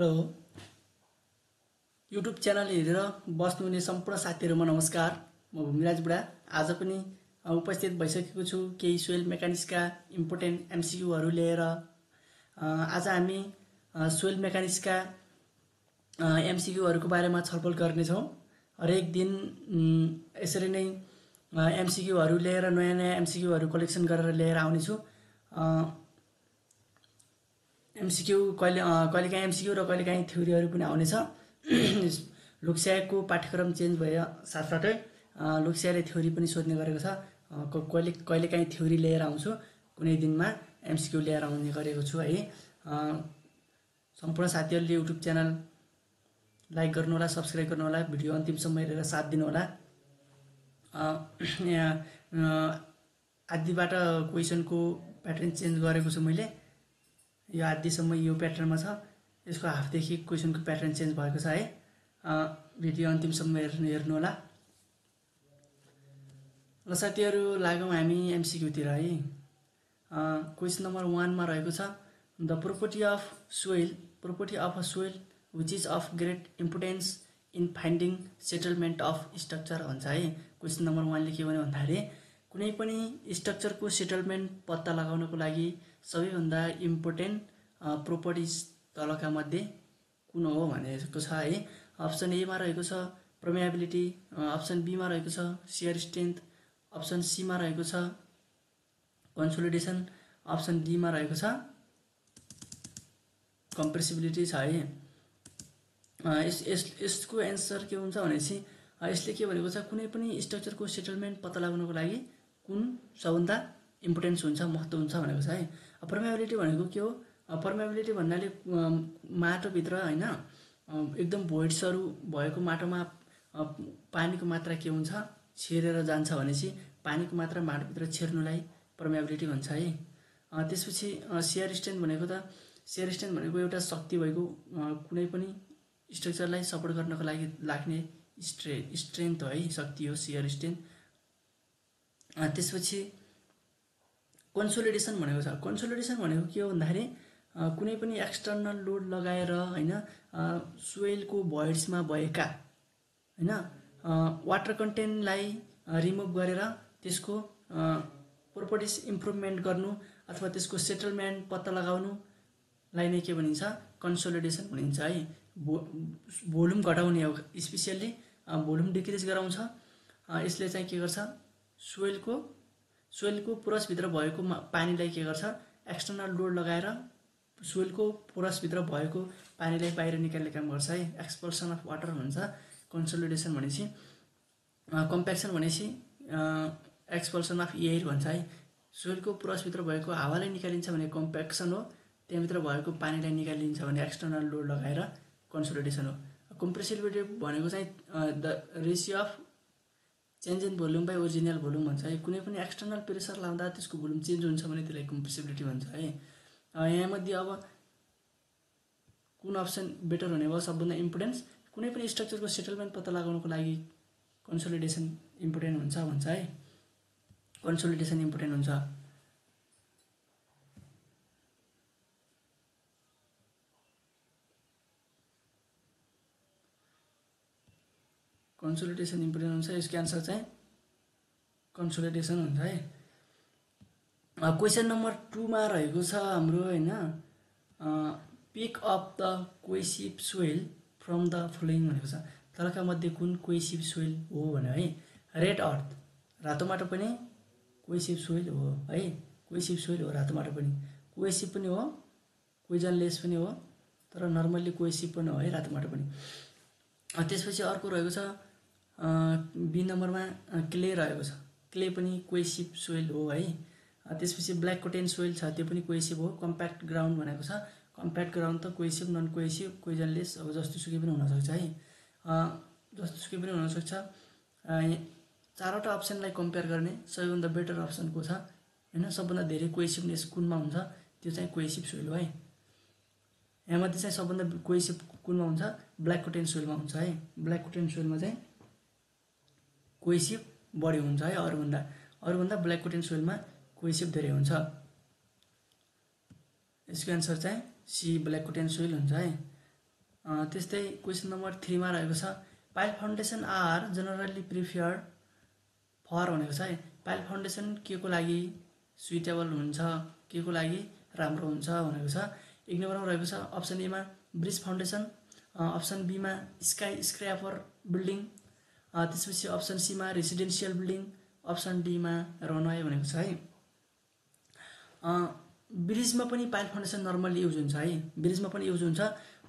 Hello YouTube channel हेरेर बस्नुहुने सम्पूर्ण साथीहरुमा नमस्कार। म भूमिराज बुढा आज पनि उपस्थित भइसकेको छु केही सोइल मेकानिक्सका इम्पोर्टेन्ट एमसीक्यूहरु लिएर। आज हामी सोइल मेकानिक्सका एमसीक्यूहरुको बारेमा छलफल गर्नेछौँ। हरेक दिन यसरी नै एमसीक्यूहरु लिएर नयाँ एमसीक्यूहरु कलेक्सन गरेर लिएर आउने छु। एमसीक्यू कहिलेकाहीँ एमसीक्यू र कहिलेकाहीँ थ्योरीहरु पनि आउनेछ। लोकसेवाको पाठ्यक्रम चेन्ज भए साथसाथै लोकसेवाले थ्योरी पनि सोध्ने गरेको छ। कहिलेकाहीँ थ्योरी लिएर आउँछु, कुनै दिनमा एमसीक्यू लिएर आउने गरेको छु है। सम्पूर्ण साथीहरुले युट्युब च्यानल लाइक गर्नु होला, सब्स्क्राइब गर्नु होला, भिडियो अन्तिमसम्म हेरेर साथ दिनु होला। आदिबाट क्वेशनको प्याटर्न चेन्ज गरेको छु मैले। यो आदिसम्म यो प्याटर्नमा छ, यसको हाफदेखि क्वेशनको प्याटर्न चेन्ज भएको छ है। भिडियो अन्तिमसम्म हेर्नु होला। ल साथीहरु लागौं हामी एमसीक्यू तिर है। क्वेशन नम्बर 1 मा रहेको छ the property of a soil which is of great importance in finding settlement of structure भन्छ है। क्वेशन नम्बर 1 ले के भन्यो भन्दाखेरि कुनै पनि स्ट्रक्चरको सेटलमेन्ट पत्ता लगाउनको लागि सबैभन्दा इम्पोर्टेन्ट प्रोपर्टिज तलका मध्ये कुन हो भनेको छ है। अप्सन ए मा रहेको छ परमेबिलिटी, अप्सन बी मा रहेको छ शियर स्ट्रेन्थ, अप्सन सी मा रहेको छ कन्सोलिडेसन, अप्सन डी मा रहेको छ कम्प्रेसिबिलिटी छ है। यसको एन्सर के हुन्छ भनेपछि यसले के भनेको छ कुनै पनि स्ट्रक्चरको सेटलमेन्ट पत्ता लगाउनको लागि कुन सबभन्दा इम्पोर्टेन्स हुन्छ, महत्त्व हुन्छ भनेको छ है। परमेबिलिटी भनेको के हो? परमेबिलिटी भन्नाले माटो भित्र हैन एकदम भोइड्सहरु भएको माटोमा पानीको मात्रा के हुन्छ छेरेर जान्छ भनेपछि पानीको मात्रा माटो भित्र छेर्नुलाई परमेबिलिटी भन्छ है। त्यसपछि शियर स्ट्रेन्थ भनेको एउटा शक्ति भएको कुनै पनि स्ट्रक्चरलाई सपोर्ट गर्नको लागि लाग्ने स्ट्रेन्थ हो है, शक्ति हो शियर स्ट्रेन्थ। त्यसपछि कन्सोलिडेसन भनेको छ। कन्सोलिडेसन भनेको के हो भन्दाखेरि कुनै पनि एक्सटर्नल लोड लगाएर हैन सोइलको भोइड्समा भएका हैन वाटर कन्टेन्टलाई रिमुभ गरेर त्यसको प्रोपर्टिज इम्प्रुभमेन्ट गर्नु अथवा त्यसको सेटलमेन्ट पत्ता लगाउनुलाई नै के भनिन्छ कन्सोलिडेसन भनिन्छ है। भोल्युम घटाउने हो, स्पेशली भोल्युम डिक्रिज गराउँछ। यसले चाहिँ के गर्छ सोइलको पोरस भित्र भएको पानीलाई के गर्छ एक्सटर्नल लोड लगाएर सोइलको पोरस भित्र भएको पानीलाई बाहिर निकाल्ने काम गर्छ है। एक्सपल्सन अफ वाटर भन्छ कन्सोलिडेसन भनेपछि। कम्प्याक्सन भनेपछि एक्सपल्सन अफ एयर भन्छ है। सोइलको पोरस भित्र भएको हावालाई निकालिन्छ भने कम्प्याक्सन हो, त्यहाँभित्र भएको पानीलाई निकालिन्छ भने एक्सटर्नल लोड लगाएर कन्सोलिडेसन हो। कम्प्रेसिबिलिटी भनेको चाहिँ the ratio of change in volume by original volume भन्छ है। कुनै पनि एक्सटर्नल प्रेसर लाउँदा त्यसको भोल्युम चेन्ज हुन्छ भने त्यसलाई कम्प्रेसिबिलिटी भन्छ है। यहाँ मध्ये अब कुन अप्सन बेटर हुने भयो सबभन्दा इम्पोर्टेन्स कुनै पनि स्ट्रक्चरको सेटलमेन्ट पत्ता लगाउनको लागि कन्सोलिडेसन इम्पोर्टेन्ट हुन्छ भन्छ है। कन्सोलिडेसन इम्पोर्टेन्ट हुन्छ। कन्सोलिडेसन इम्पोर्टेन्ट हुन्छ। यसको आन्सर चाहिँ कन्सोलिडेसन हुन्छ है। क्वेशन नम्बर 2 मा रहेको छ हाम्रो हैन pick up the cohesive soil from the flowing भनेको छ। तलका मध्ये कुन कोहेसिभ सोइल हो भन्यो है। रेड अर्थ रातो माटो पनि कोहेसिभ सोइल हो है। कोहेसिभ सोइल हो रातो माटो पनि, कोहेसिभ पनि हो, कोइजनलेस पनि हो, तर नर्मल्ली कोहेसिभ पनि हो है रातो माटो पनि। त्यसपछि अर्को रहेको छ बी नम्बरमा क्ले रहेको छ। क्ले पनि कोहेसिभ सोइल हो है। त्यसपछि ब्ल्याक कोटेन सोइल छ, त्यो पनि कोहेसिभ हो। कम्प्याक्ट ग्राउन्ड भनेको छ। कम्प्याक्ट ग्राउन्ड त कोहेसिभ, नन कोहेसिभ, कोइजनलेस अब जस्तोसुकै पनि हुन सक्छ है। जस्तोसुकै पनि हुन सक्छ। चारवटा अप्सनलाई कम्पेयर गर्ने सबैभन्दा बेटर अप्सन को छ हैन, सबभन्दा धेरै कोहेसिभनेस कुनमा हुन्छ त्यो चाहिँ कोहेसिभ सोइल हो है। यहाँ मध्ये चाहिँ सबभन्दा कोहेसिभ कुनमा हुन्छ ब्ल्याक कोटेन सोइलमा हुन्छ है। ब्ल्याक कोटेन सोइलमा चाहिँ कोहेसिभ बढी हुन्छ है अरूभन्दा ब्ल्याक कोटेन सोइलमा कोहेसिभ धेरै हुन्छ। यसको आन्सर चाहिँ सी ब्ल्याक कोटेन सोइल हुन्छ है। त्यस्तै क्वेसन नम्बर 3 मा रहेको छ pile foundation are generally preferred for भनेको छ है। पाइल फाउन्डेसन के को लागि सुइटेबल हुन्छ, के को लागि राम्रो हुन्छ भनेको छ। 1 नम्बरमा रहेको छ अप्सन ए मा ब्रिज फाउन्डेसन, अप्सन बी मा स्काई स्क्र्यापर बिल्डिङ, त्यसपछि अप्सन सी मा रेसिडेन्सियल बिल्डिङ, अप्सन डी मा रनवे भनेको छ है। ब्रिजमा पनि पाइल फाउन्डेसन नर्मली युज हुन्छ है, ब्रिजमा पनि युज हुन्छ,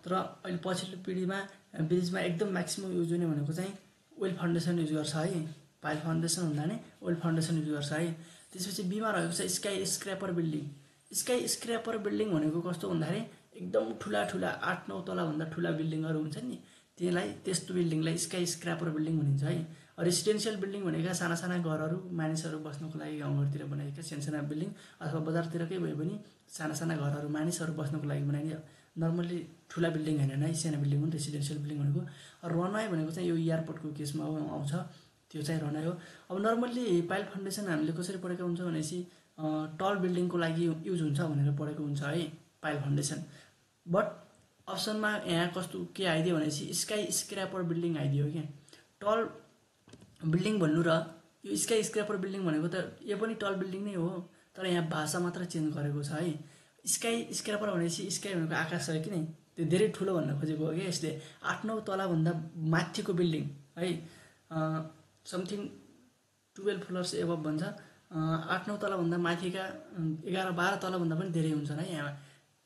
तर अहिले पछिल्लो पिँढीमा ब्रिजमा एकदम म्याक्सिमम युज हुने भनेको चाहिँ ओइल फाउन्डेसन युज गर्छ है। पाइल फाउन्डेसन भन्दा नि ओइल फाउन्डेसन युज गर्छ है। त्यसपछि बीमा रहेको छ स्काई स्क्र्यापर बिल्डिङ। स्काई स्क्र्यापर बिल्डिङ भनेको कस्तो भन्दाखेरि एकदम ठुला 8-9 तलाभन्दा ठुला बिल्डिङहरू हुन्छ नि, त्यस्तो बिल्डिङलाई स्काई स्क्र्यापर बिल्डिङ भनिन्छ है। रेसिडेन्सियल बिल्डिङ भनेका साना साना घरहरू मानिसहरू बस्नको लागि गाउँघरतिर बनाइएका साना बिल्डिङ, अथवा बजारतिरकै भए पनि साना साना घरहरू मानिसहरू बस्नको लागि बनाइने नर्मली ठुला बिल्डिङ हैन है, सानो बिल्डिङ हो रेसिडेन्सियल बिल्डिङ भनेको। रनवे भनेको चाहिँ यो एयरपोर्टको केसमा आउँछ, त्यो चाहिँ रनवे हो। अब नर्मल्ली पाइल फाउन्डेसन हामीले कसरी पढेको हुन्छ भनेपछि टल बिल्डिङको लागि युज हुन्छ भनेर पढेको हुन्छ है पाइल फाउन्डेसन। बट अप्सनमा यहाँ कस्तो के आइदियो भनेपछि स्काई स्क्र्यापर बिल्डिङ आइदियो क्या। टल बिल्डिङ भन्नु र यो स्काई स्क्र्यापर बिल्डिङ भनेको त यो पनि टल बिल्डिङ नै हो, तर यहाँ भाषा मात्र चेन्ज गरेको छ है। स्काई स्क्र्यापर भनेपछि स्काई भनेको आकाश हो कि नै, त्यो धेरै ठुलो भन्न खोजेको हो क्या यसले। 8-9 तलाभन्दा माथिको बिल्डिङ है, समथिङ 12 फ्लोर्स एबभ भन्छ। 8-9 तलाभन्दा माथिका 11-12 तलाभन्दा पनि धेरै हुन्छन् है। यहाँ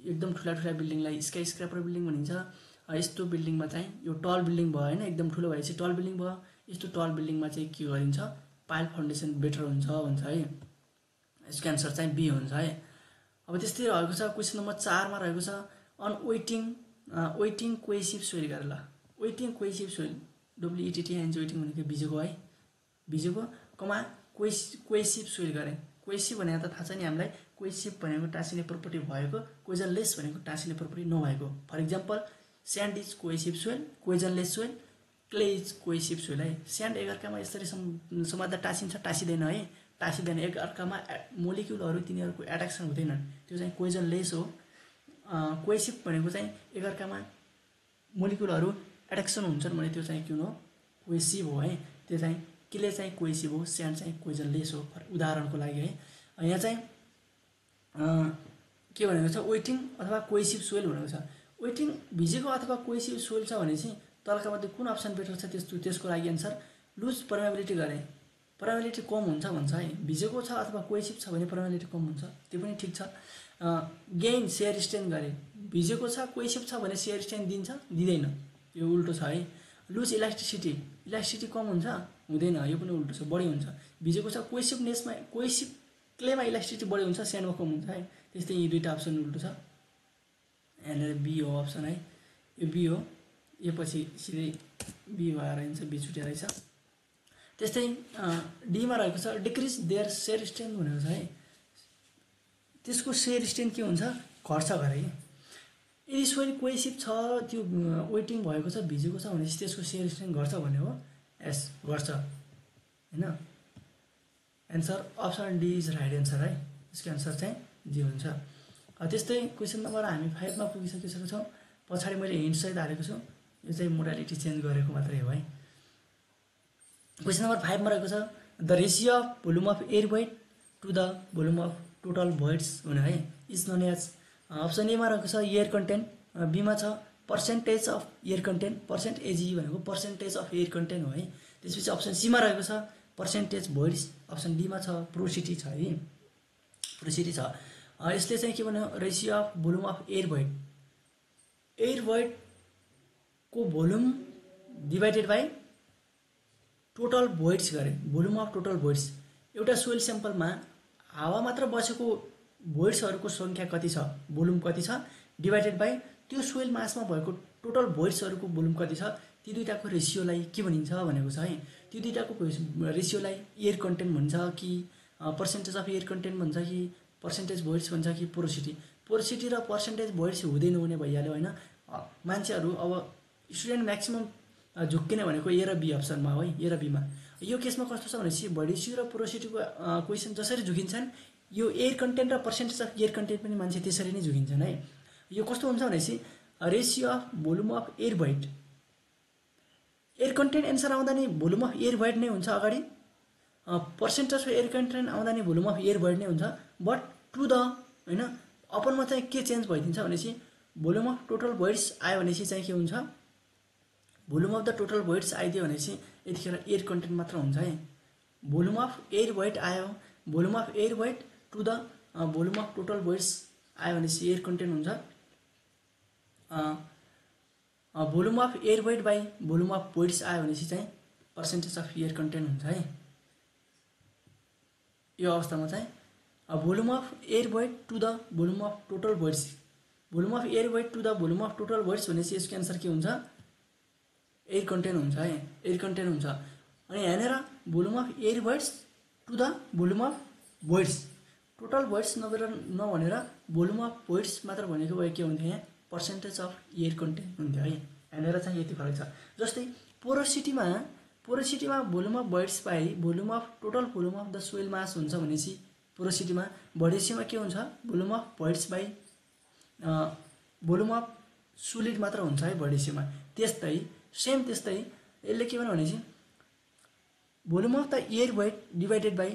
एकदम ठुला बिल्डिङलाई स्काई स्क्र्यापर बिल्डिङ भनिन्छ। यस्तो बिल्डिङमा चाहिँ यो टल बिल्डिङ भयो होइन, एकदम ठुलो भएपछि टल बिल्डिङ भयो। यस्तो टल बिल्डिङमा चाहिँ के गरिन्छ, पाइल फाउन्डेसन बेटर हुन्छ भन्छ है। यसको एन्सर चाहिँ बी हुन्छ है। अब त्यस्तै रहेको छ क्वेसन नम्बर 4 मा रहेको छ अन वेटिङ कोहेसिभ सोइल गरेर। ल waiting cohesive soil WETTING waiting भनेको बिजोको है, बिजोको कमा कोहेसिभ सोइल गरे। कोहेसिभ भनेको त थाहा छ नि हामीलाई, कोहेसिभ भनेको टाँसिने प्रपर्टी भएको, कोइजनलेस भनेको टाँसिने प्रपर्टी नभएको। For example sand is cohesive soil, cohesionless soil, clay is cohesive soil है। स्यान्ड एकअर्कामा यसरी समात्दा टाँसिँदैन है, टाँसिँदैन। एकअर्कामा मोलिक्युलहरू तिनीहरूको एट्र्याक्सन हुँदैनन्, त्यो चाहिँ कोइजनलेस हो। कोहेसिभ भनेको चाहिँ एकअर्कामा मोलिक्युलहरू एट्र्याक्सन हुन्छन् भने त्यो चाहिँ किन हो, कोहेसिभ हो है। त्यो चाहिँ क्ले चाहिँ कोहेसिभ हो, स्यान्ड चाहिँ कोइजनलेस हो उदाहरणको लागि है। यहाँ चाहिँ के भनेको छ वेटिङ अथवा कोहेसिभ सोइल भनेको छ। वेटिङ भिजेको अथवा कोहेसिभ सोइल छ भने चाहिँ तलका मध्ये कुन अप्सन बेटर छ त्यसको लागि एन्सर लुज पर्मेबिलिटी गरे। पर्मेबिलिटी कम हुन्छ भन्छ है। भिजेको छ अथवा कोहेसिभ छ भने पर्मेबिलिटी कम हुन्छ, त्यो पनि ठिक छ। गेन सेयर स्ट्रेन्थ गरे। भिजेको छ कोहेसिभ छ भने सेयर स्ट्रेन्थ दिन्छ दिँदैन, यो उल्टो छ है। लुज इलास्टिसिटी कम हुन्छ हुँदैन, यो पनि उल्टो छ, बढी हुन्छ। भिजेको छ कोहेसिभ क्लेमा इलास्टिसिटी बढी हुन्छ, स्यान्डमा कम हुन्छ है। त्यस्तै यी दुईवटा अप्सन उल्टो छ। यहाँनिर बी हो अप्सन है, यो बी हो। यो पछि सिधै बी भएर हिँड्छ, बी छुटेर रहेछ। त्यस्तै डीमा रहेको छ डिक्रिज देयर सेयर स्ट्रेन्थ भनेको छ है। त्यसको सेयर स्ट्रेन्थ के हुन्छ, घट्छ गरे। यदि सोइल कोहेसिभ छ, त्यो वेटिङ भएको छ, भिजेको छ भनेपछि त्यसको सेयर स्ट्रेन्थ घट्छ भन्ने हो। यस घट्छ होइन। Answer option D is right answer है। यसको एन्सर चाहिँ डी हुन्छ। त्यस्तै क्वेसन नम्बर हामी 5 मा पुगिसकेका छौँ। पछाडि मैले हिन्ट सहित हालेको छु, यो चाहिँ मोडालिटी चेन्ज गरेको मात्रै हो है। क्वेसन नम्बर 5 मा रहेको छ the ratio of volume of air void to the volume of total voids हुने है इज नोन एज। अप्सन एमा रहेको छ एयर कन्टेन्ट, बीमा छ percentage of air content, percentage भनेको पर्सेन्टेज अफ एयर कन्टेन्ट हो है। त्यसपछि अप्सन सीमा रहेको छ पर्सेन्टेज भोइड्स, अप्सन डीमा छ पोरोसिटी छ है, पोरोसिटी छ। यसले चाहिँ के भन्यो, ratio of volume of air वेटको volume divided by total voids गरे। भोल्युम अफ टोटल भोइड्स, एउटा सोइल स्याम्पलमा हावा मात्र बसेको भोइड्सहरूको सङ्ख्या कति छ, भोल्युम कति छ, डिभाइडेड बाई त्यो सोइल मासमा भएको टोटल भोइड्सहरूको भोल्युम कति छ, ती दुईटाको रेसियोलाई के भनिन्छ भनेको छ है। त्यो दुईटाको रेसियोलाई एयर कन्टेन्ट भन्छ कि पर्सेन्टेज अफ एयर कन्टेन्ट भन्छ कि पर्सेन्टेज भोइड्स भन्छ कि पोरोसिटी र पर्सेन्टेज भोइड्स हुँदै नहुने भइहाल्यो होइन। मान्छेहरू अब स्टुडेन्ट म्याक्सिमम झुक्किने भनेको ए र बी अप्सनमा हो है, ए र बीमा। यो केसमा कस्तो छ भनेपछि भोइड्स र पोरोसिटीको क्वेसन जसरी झुकिन्छन्, यो एयर कन्टेन्ट र पर्सेन्टेज अफ एयर कन्टेन्ट पनि मान्छे त्यसरी नै झुकिन्छन् है। यो कस्तो हुन्छ भनेपछि ratio of volume of air void, air content answer आउँदा नि भोल्युम अफ एयर भोइड नै हुन्छ अगाडि, पर्सेन्टेज अफ एयर कन्टेन्ट आउँदा नि भोल्युम अफ एयर भोइड नै हुन्छ। बट टु द होइन अपनमा चाहिँ के चेन्ज भइदिन्छ भनेपछि भोल्युम अफ टोटल भोइड्स आयो भनेपछि चाहिँ के हुन्छ, volume of the total voids आइदियो भनेपछि यतिखेर एयर कन्टेन्ट मात्र हुन्छ है। भोल्युम अफ एयर भोइड आयो, volume of air void to the volume of total voids आयो भनेपछि एयर कन्टेन्ट हुन्छ। Volume of air void by volume of voids आयो भनेपछि चाहिँ पर्सेन्टेज अफ एयर कन्टेन्ट हुन्छ है। यो अवस्थामा चाहिँ volume of air void to the volume of total voids, volume of air void to the volume of total voids भनेपछि यसको एन्सर के हुन्छ, एयर कन्टेन्ट हुन्छ है, एयर कन्टेन्ट हुन्छ। अनि यहाँनिर volume of air voids to the volume of voids, total voids नभनेर भोल्युम अफ भोइड्स मात्र भनेको भए के हुन्थ्यो, यहाँ पर्सेन्टेज अफ एयर कन्टेन्ट हुन्थ्यो है। यहाँनिर चाहिँ यति फरक छ। जस्तै पोरोसिटीमा volume of voids by volume of total volume of the soil mass हुन्छ भनेपछि पोरोसिटीमा, भोइडेसीमा के हुन्छ, volume of voids by volume of solid मात्र हुन्छ है भोइडेसीमा। त्यस्तै सेम त्यस्तै यसले के भन्यो भनेपछि volume of the air void divided by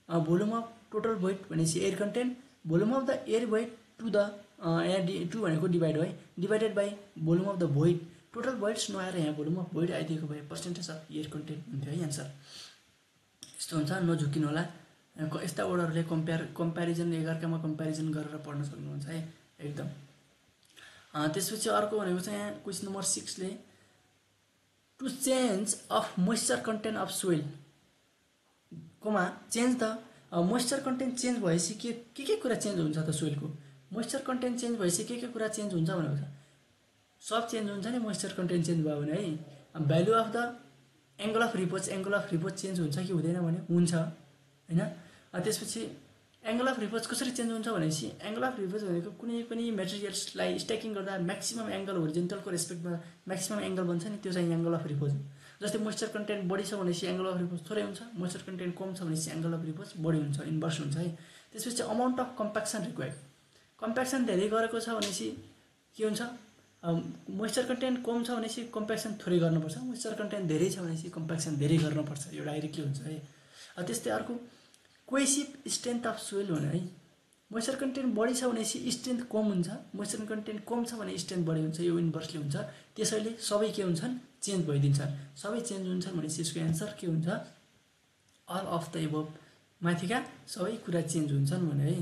volume of total void भनेपछि air content, volume of the air void to the यहाँ टु भनेको डिभाइड हो है, divided by volume of the void, total voids नआएर यहाँ भोल्युम अफ भोइड आइदिएको भए percentage of air content हुन्थ्यो है एन्सर। यस्तो हुन्छ, नझुकिनु होला। यस्ता वर्डहरूले कम्पेरिजन एकअर्कामा कम्पेरिजन गरेर पढ्न सक्नुहुन्छ है एकदम। त्यसपछि अर्को भनेको चाहिँ यहाँ क्वेसन नम्बर 6 ले to change of moisture content of soil comma change the moisture content change भएपछि के कुरा चेन्ज हुन्छ त सोइलको, मोइस्चर कन्टेन्ट चेन्ज भएपछि के कुरा चेन्ज हुन्छ भनेको छ, सब चेन्ज हुन्छ नि मोइस्चर कन्टेन्ट चेन्ज भयो भने है। Value of the angle of repose change हुन्छ कि हुँदैन भने हुन्छ होइन। त्यसपछि एङ्गल अफ रिपोज कसरी चेन्ज हुन्छ भनेपछि एङ्गल अफ रिपोज भनेको कुनै पनि मेटेरियल्सलाई स्ट्याकिङ गर्दा म्याक्सिमम एङ्गल होरिजेन्टलको रेस्पेक्टमा म्याक्सिमम एङ्गल बन्छ नि, त्यो चाहिँ एङ्गल अफ रिपोज हो। जस्तै मोइस्चर कन्टेन्ट बढी छ भनेपछि एङ्गल अफ रिपोज थोरै हुन्छ, मोइस्चर कन्टेन्ट कम छ भनेपछि एङ्गल अफ रिपोज बढी हुन्छ, इन्भर्स हुन्छ है। त्यसपछि amount of compaction required, compaction धेरै गरेको छ भनेपछि के हुन्छ, मोइस्चर कन्टेन्ट कम छ भनेपछि कम्प्याक्सन थोरै गर्नुपर्छ, मोइस्चर कन्टेन्ट धेरै छ भनेपछि कम्प्याक्सन धेरै गर्नुपर्छ, यो डाइरेक्टली हुन्छ है। त्यस्तै अर्को कोहेसिभ स्ट्रेन्थ अफ सोइल भन्यो है, मोइस्चर कन्टेन्ट बढी छ भनेपछि स्ट्रेन्थ कम हुन्छ, मोइस्चर कन्टेन्ट कम छ भने स्ट्रेन्थ बढी हुन्छ, यो इन्भर्सली हुन्छ। त्यसैले सबै के हुन्छन्, चेन्ज भइदिन्छन्, सबै चेन्ज हुन्छन् भनेपछि यसको एन्सर के हुन्छ, अल अफ द एबभ, माथिका सबै कुरा चेन्ज हुन्छन् भने है,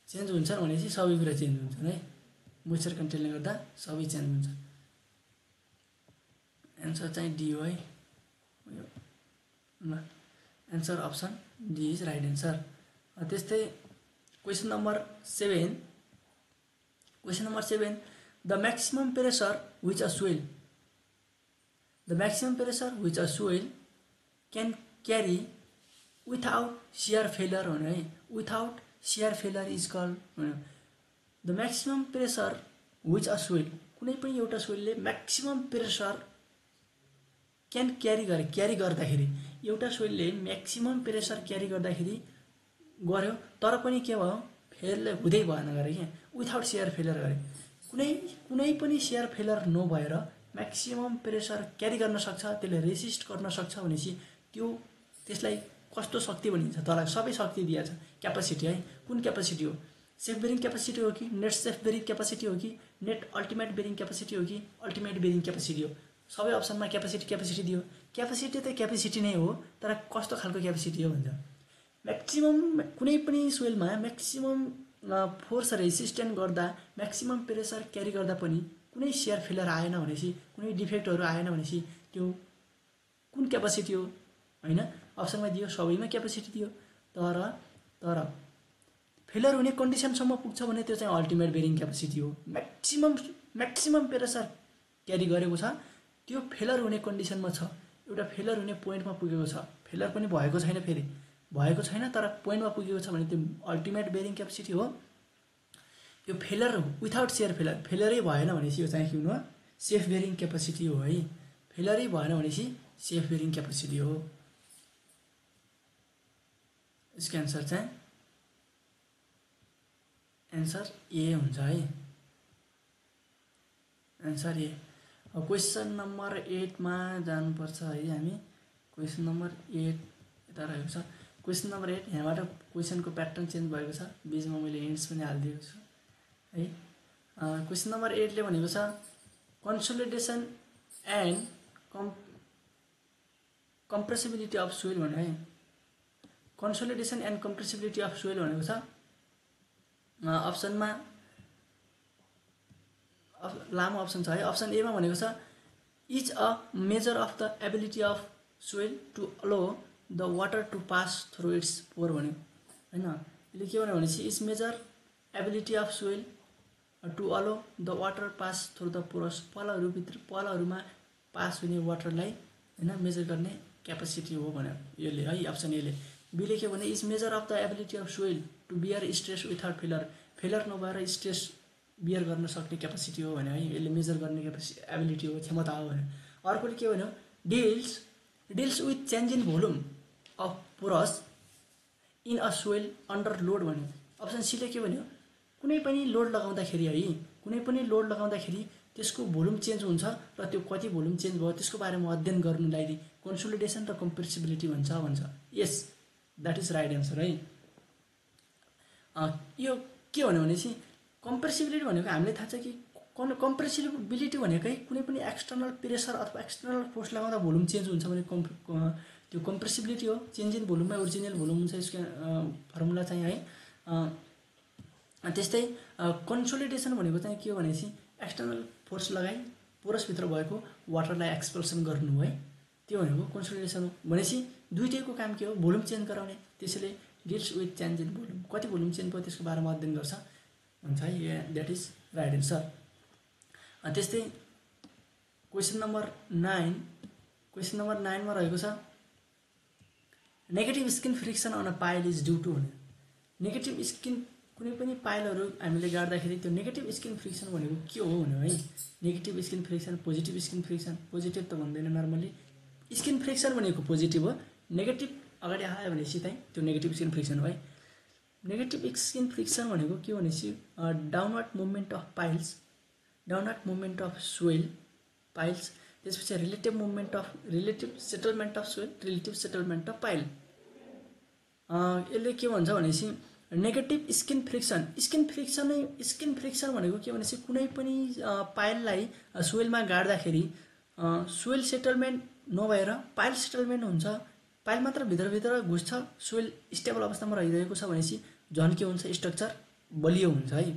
चेन्ज हुन्छन् भनेपछि सबै कुरा चेन्ज हुन्छन् है, मोइस्चर कन्टेन्टले गर्दा सबै चेन्ज हुन्छ। एन्सर चाहिँ डी हो है, ल answer option D is right answer. त्यस्तै question number 7, question number 7 the maximum pressure which a soil, the maximum pressure which a soil can carry without shear failure भन्यो है, without shear failure is called भन्यो। The maximum pressure which a soil, कुनै पनि एउटा सोइलले maximum pressure can carry गर्दाखेरि, एउटा सोइलले म्याक्सिमम प्रेसर क्यारी गर्दाखेरि गर्यो तर पनि के भयो, फेल हुँदै भएन गरे क्या, विथआउट सियर फेलर गरे, कुनै पनि सियर फेलर नभएर म्याक्सिमम प्रेसर क्यारी गर्न सक्छ, त्यसले रेसिस्ट गर्न सक्छ भनेपछि त्यसलाई कस्तो शक्ति भनिन्छ, तँलाई सबै शक्ति दिएको छ, क्यापासिटी है। कुन क्यापासिटी हो, सेफ बेरिङ क्यापासिटी हो कि नेट सेफ बेरिङ क्यापासिटी हो कि नेट अल्टिमेट बेरिङ क्यापासिटी हो कि अल्टिमेट बेरिङ क्यापासिटी हो, सबै अप्सनमा क्यापासिटी दियो। क्यापासिटी त क्यापासिटी नै हो, तर कस्तो खालको क्यापासिटी हो भन्छ, म्याक्सिमम कुनै पनि सोइलमा म्याक्सिमम फोर्स रेसिस्टेन्ट गर्दा म्याक्सिमम प्रेसर क्यारी गर्दा पनि कुनै सियर फेलर आएन भनेपछि, कुनै डिफेक्टहरू आएन भनेपछि त्यो कुन क्यापासिटी हो होइन, अप्सनमा दियो सबैमा क्यापासिटी दियो, तर फेलर हुने कन्डिसनसम्म पुग्छ भने त्यो चाहिँ अल्टिमेट बेरिङ क्यापासिटी हो। म्याक्सिमम प्रेसर क्यारी गरेको छ, त्यो फेलर हुने कन्डिसनमा छ, एउटा फेलर हुने पोइन्टमा पुगेको छ, फेलर पनि भएको छैन, फेरि भएको छैन तर पोइन्टमा पुगेको छ भने त्यो अल्टिमेट बेरिङ क्यापासिटी हो। यो फेलर विथआउट सियर फेलरै भएन भनेपछि यो चाहिँ के हुनु, सेफ बेरिङ क्यापासिटी हो है, फेलरै भएन भनेपछि सेफ बेरिङ क्यापासिटी हो। यसको एन्सर चाहिँ एन्सर ए हुन्छ है। एन्सर ए। अब क्वेसन नम्बर 8 मा जानुपर्छ है हामी। क्वेसन नम्बर 8 यता रहेको छ। क्वेसन नम्बर 8 यहाँबाट क्वेसनको प्याटर्न चेन्ज भएको छ, बीचमा मैले हिन्ट्स पनि हालिदिएको छु है। क्वेसन नम्बर 8 ले भनेको छ consolidation and compressibility of soil भन्यो है। Consolidation and compressibility of soil भनेको छ अप्सनमा लामो अप्सन छ है। अप्सन ए मा भनेको छ is a measure of the ability of soil to allow the water to pass through its pore भन्यो हैन। यसले के भन्यो भनेपछि is measure ability of soil to allow the water pass through the pores, पलहरूमा पास हुने वाटरलाई हैन मेजर गर्ने क्यापेसिटी हो भन्यो यसले है अप्सन ए ले। बी ले के भने is measure of the ability of soil to bear stress without failure नभएर स्ट्रेस बियर गर्न सक्ने क्यापेसिटी हो भन्यो है। यसले मेजर गर्ने एबिलिटी हो, क्षमता हो भन्यो। अर्कोले के भन्यो deals with change in volume of pores in a soil under load भन्यो। अप्सन सी ले के भन्यो कुनै पनि लोड लगाउँदाखेरि है, कुनै पनि लोड लगाउँदाखेरि त्यसको भोल्युम चेन्ज हुन्छ र त्यो कति भोल्युम चेन्ज भयो त्यसको बारेमा अध्ययन गर्नुलाई कन्सोलिडेसन र कम्प्रेसिबिलिटी भन्छ। यस द्याट इज राइट एन्सर है। यो के भन्यो भनेपछि कम्प्रेसिबिलिटी भनेको हामीलाई थाहा छ कि कम्प्रेसिबिलिटी भनेकै कुनै पनि एक्सटर्नल प्रेसर अथवा एक्सटर्नल फोर्स लगाउँदा भोल्युम चेन्ज हुन्छ भने त्यो कम्प्रेसिबिलिटी हो। चेन्ज इन भोल्युममा ओरिजिनल भोल्युम हुन्छ यसको फर्मुला चाहिँ है। त्यस्तै कन्सोलिडेसन भनेको चाहिँ के हो भनेपछि एक्सटर्नल फोर्स लगाई पोरसभित्र भएको वाटरलाई एक्सपल्सन गर्नु है, त्यो भनेको कन्सोलिडेसन हो। भनेपछि दुईटैको काम के हो भोल्युम चेन्ज गराउने, त्यसैले deals with change in volume, कति भोल्युम चेन्ज भयो त्यसको बारेमा अध्ययन गर्छ हुन्छ है। That is right answer. त्यस्तै क्वेसन नम्बर 9 मा रहेको छ negative skin friction on a pile is due to भन्यो। नेगेटिभ स्किन कुनै पनि पाइलहरू हामीले गाड्दाखेरि त्यो नेगेटिभ स्किन फ्रिक्सन भनेको के हो भन्यो है। Negative skin friction, positive skin friction, positive त भन्दैन नर्मली, स्किन फ्रिक्सन भनेको पोजिटिभ हो, नेगेटिभ अगाडि आयो भनेपछि चाहिँ त्यो नेगेटिभ स्किन फ्रिक्सन हो है। नेगेटिभ स्किन फ्रिक्सन भनेको के भनेपछि downward movement of piles, downward movement of soil piles, त्यसपछि relative settlement of soil, relative settlement of pile. यसले के भन्छ भनेपछि नेगेटिभ स्किन फ्रिक्सन भनेको के भनेपछि कुनै पनि पाइललाई सोइलमा गाड्दाखेरि सोइल सेटलमेन्ट नभएर पाइल सेटलमेन्ट हुन्छ, पाइल मात्र भित्रभित्र घुस्छ, सोइल स्टेबल अवस्थामा रहिरहेको छ भनेपछि झन् के हुन्छ स्ट्रक्चर बलियो हुन्छ है।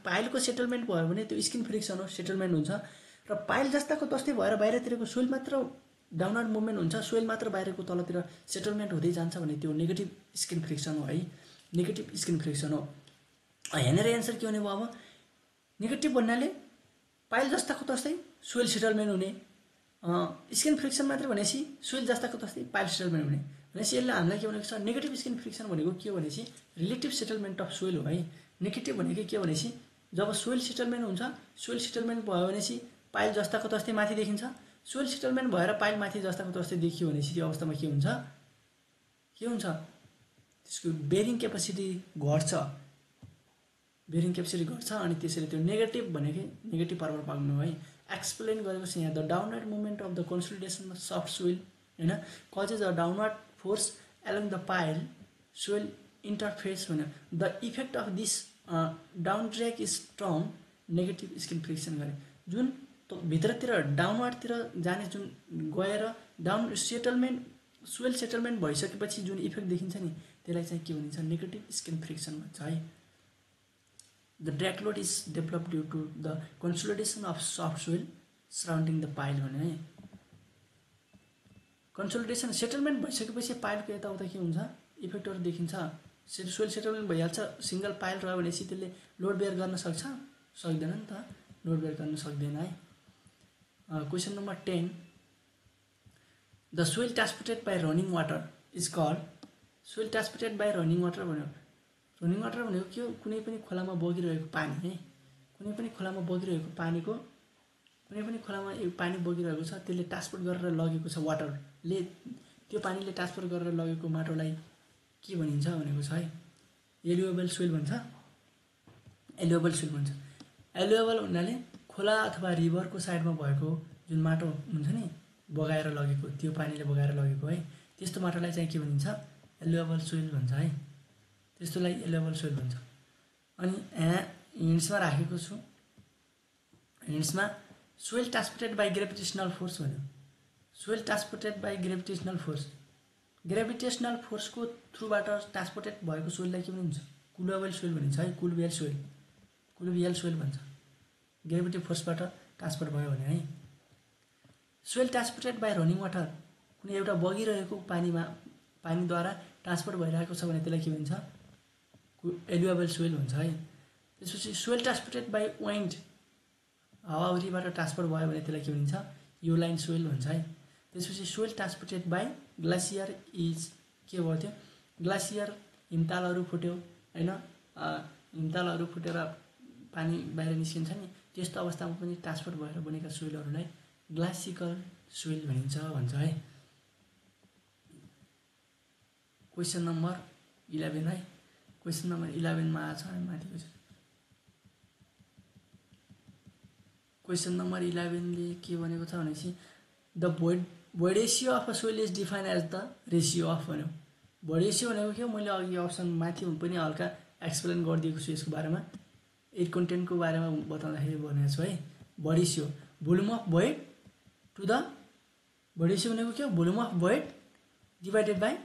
पाइलको सेटलमेन्ट भयो भने त्यो स्किन फ्रिक्सन हो, सेटलमेन्ट हुन्छ। र पाइल जस्ताको तस्तै भएर बाहिरतिरको सोइल मात्र डाउनवर्ड मुभमेन्ट हुन्छ, सोइल मात्र बाहिरको तलतिर सेटलमेन्ट हुँदै जान्छ भने त्यो नेगेटिभ स्किन फ्रिक्सन हो है, नेगेटिभ स्किन फ्रिक्सन हो। यहाँनिर एन्सर के हुने भयो अब नेगेटिभ भन्नाले पाइल जस्ताको तस्तै सोइल सेटलमेन्ट हुने, स्किन फ्रिक्सन मात्र भनेपछि सोइल जस्ताको तस्तै पाइल सेटलमेन्ट हुने। भनेपछि यसले हामीलाई के भनेको छ नेगेटिभ स्किन फ्रिक्सन भनेको के हो भनेपछि रिलेटिभ सेटलमेन्ट अफ सोइल हो है। नेगेटिभ भनेको के भनेपछि जब सोइल सेटलमेन्ट हुन्छ, सोइल सेटलमेन्ट भयो भनेपछि पाइल जस्ताको तस्तै माथि देखिन्छ, सोइल सेटलमेन्ट भएर पाइल माथि जस्ताको तस्तै देखियो भनेपछि त्यो अवस्थामा के हुन्छ त्यसको बेरिङ क्यापेसिटी घट्छ, अनि त्यसैले त्यो नेगेटिभ भनेकै नेगेटिभ पावरमा पाउनु है। एक्सप्लेन गरेको छ यहाँ the downward movement of the consolidation of soft soil हैन causes a downward force along the pile soil interface भन्यो। The effect of this down drag is term negative skin friction गरे। जुन भित्रतिर डाउनवर्डतिर जाने जुन गएर डाउन सेटलमेन्ट सोइल सेटलमेन्ट भइसकेपछि जुन effect देखिन्छ नि त्यसलाई चाहिँ के भनिन्छ नेगेटिभ स्किन फ्रिक्सन भन्छ है। The drag load is develop due to the consolidation of soft soil surrounding the pile भन्यो है। कन्सोलिडेसन सेटलमेन्ट भइसकेपछि पाइलको यताउता के हुन्छ इफेक्टहरू देखिन्छ, सोइल सेटलमेन्ट भइहाल्छ, सिङ्गल पाइल रह्यो भनेपछि त्यसले लोड बेयर गर्न सक्दैन नि त, लोड बेयर गर्न सक्दैन है। Question number 10 the soil transported by running water is called. Soil transported by running water भन्यो। रनिङ वाटर भनेको के हो कुनै पनि खोलामा बगिरहेको पानी है, कुनै पनि खोलामा बगिरहेको पानीको कुनै पनि खोलामा यो पानी बगिरहेको छ त्यसले ट्रान्सपोर्ट गरेर लगेको छ वाटरले, त्यो पानीले ट्रान्सपोर्ट गरेर लगेको माटोलाई के भनिन्छ भनेको छ है एलुएबल सोइल भन्छ। एलुएबल भन्नाले खोला अथवा रिभरको साइडमा भएको जुन माटो हुन्छ नि बगाएर लगेको, त्यो पानीले बगाएर लगेको है, त्यस्तो माटोलाई चाहिँ के भनिन्छ? एलुएबल सोइल भन्छ है। त्यस्तोलाई एलुएबल सोइल भन्छ। अनि यहाँ हिन्ट्समा राखेको छु। हिन्ट्समा soil transported by gravitational force भन्यो। Soil transported by gravitational force, gravitational फोर्सको थ्रुबाट ट्रान्सपोर्टेड भएको सोइललाई के भनिन्छ? कुलुएबल सोइल भनिन्छ है। कुलुबियल सोइल, कुलुबियल सोइल भन्छ। ग्रेभिटी फोर्सबाट ट्रान्सपोर्ट भयो भने है। Soil transported by running water, कुनै एउटा बगिरहेको पानीद्वारा ट्रान्सपोर्ट भइरहेको छ भने त्यसलाई के भन्छ? एलुएबल सोइल भन्छ है। त्यसपछि सोइल ट्रान्सपोर्टेड बाई विन्ड, हावाहुरीबाट ट्रान्सपोर्ट भयो भने त्यसलाई के भनिन्छ? युलाइन सोइल भन्छ है। त्यसपछि soil transported by glacier is, के भयो त्यो? ग्लासियर, हिमतालहरू फुट्यो होइन, हिमतालहरू फुटेर पानी बाहिर निस्किन्छ नि, त्यस्तो अवस्थामा पनि ट्रान्सपोर्ट भएर बनेका सोइलहरूलाई ग्लासिकल सोइल भनिन्छ भन्छ है। क्वेसन नम्बर 11 है। क्वेसन नम्बर 11 मा आछ माथिको छ। क्वेसन नम्बर 11 ले के भनेको छ भनेपछि the void ratio of a soil is define as the ratio of भन्यो। भोइड रेसियो भनेको के हो? मैले अघि अप्सन माथि पनि हल्का एक्सप्लेन गरिदिएको छु यसको बारेमा, एयर कन्टेन्टको बारेमा बताउँदाखेरि भनेको छु है। Void ratio, volume of void to the, void ratio भनेको के हो? Volume of void divided by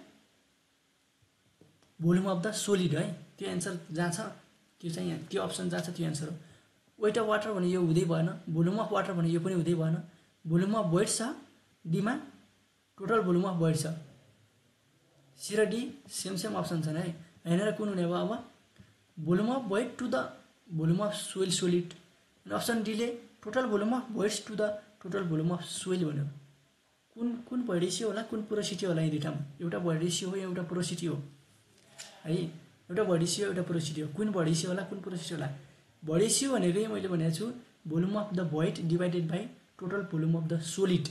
volume of the solid है। त्यो एन्सर जहाँ छ त्यो चाहिँ यहाँ, त्यो अप्सन जहाँ छ त्यो एन्सर हो। वेट अफ वाटर भने यो हुँदै भएन, भोल्युम अफ वाटर भने यो पनि हुँदै भएन। भोल्युम अफ भोइड छ डीमा, टोटल भोल्युम अफ भोइड छ। सी र डी सेम अप्सन छन् है। हेरेर कुन हुने भयो? अब volume of void to the volume of soil solid. Option डीले total volume of voids to the total volume of soil भन्यो। कुन भोइड रेसियो होला, कुन पोरोसिटी होला? यी दुईटामा एउटा भोइड रेसियो हो, एउटा पोरोसिटी हो है। एउटा भोइड रेसियो, एउटा पोरोसिटी हो। कुन भोइड रेसियो होला, कुन पोरोसिटी होला? भोइड रेसियो भनेकै मैले भनेको छु volume of the void divided by total volume of the solid.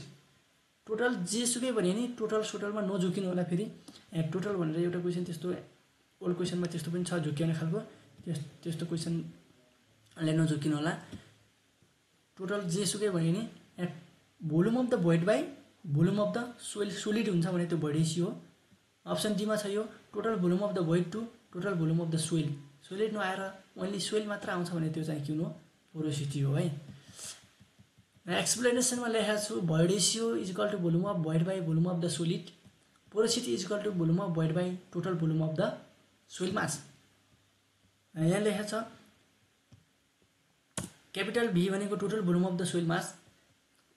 Total जेसुकै भने नि टोटल सोटलमा नझुकिनु होला। फेरि यहाँ टोटल भनेर एउटा क्वेसन त्यस्तो ओल्ड क्वेसनमा त्यस्तो पनि छ झुक्याउने खालको, त्यस्तो क्वेसनले नझुकिनु होला। टोटल जेसुकै भने नि यहाँ volume of the void by volume of the soil solid हुन्छ भने त्यो भोइड रेसियो हो। अप्सन डीमा छ यो total volume of the void to total volume of the soil. Solid नआएर ओन्ली सोइल मात्र आउँछ भने त्यो चाहिँ के हो? पोरोसिटी हो है। एक्सप्लेनेसनमा लेखेको छु void ratio is equal to volume of void by volume of the solid, porosity is equal to volume of void by total volume of the soil mass. यहाँ लेखेको छ क्यापिटल भी भनेको total volume of the soil mass,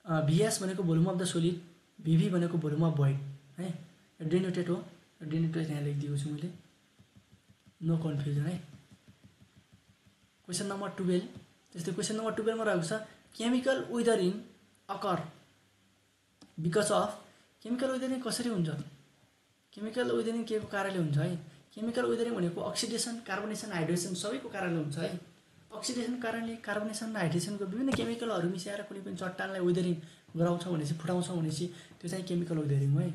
VS भनेको volume of the solid, VV भनेको volume of void है। Denoted हो, denoted यहाँ लेखिदिएको छु मैले, नो कन्फ्युजन है। क्वेसन नम्बर 12, त्यस्तै क्वेसन नम्बर 12 मा रहेको छ chemical weathering occur because of. Chemical weathering कसरी हुन्छ? केमिकल विदरिङ के को कारणले हुन्छ है? केमिकल विदरिङ भनेको अक्सिडेसन, कार्बनेसन, हाइड्रेसन सबैको कारणले हुन्छ है। अक्सिडेसन कारणले कार्बनेसन र हाइड्रेसनको विभिन्न केमिकलहरू मिसाएर कुनै पनि चट्टानलाई विदरिङ गराउँछ भनेपछि, फुटाउँछ भनेपछि त्यो चाहिँ केमिकल विदरिङ हो है।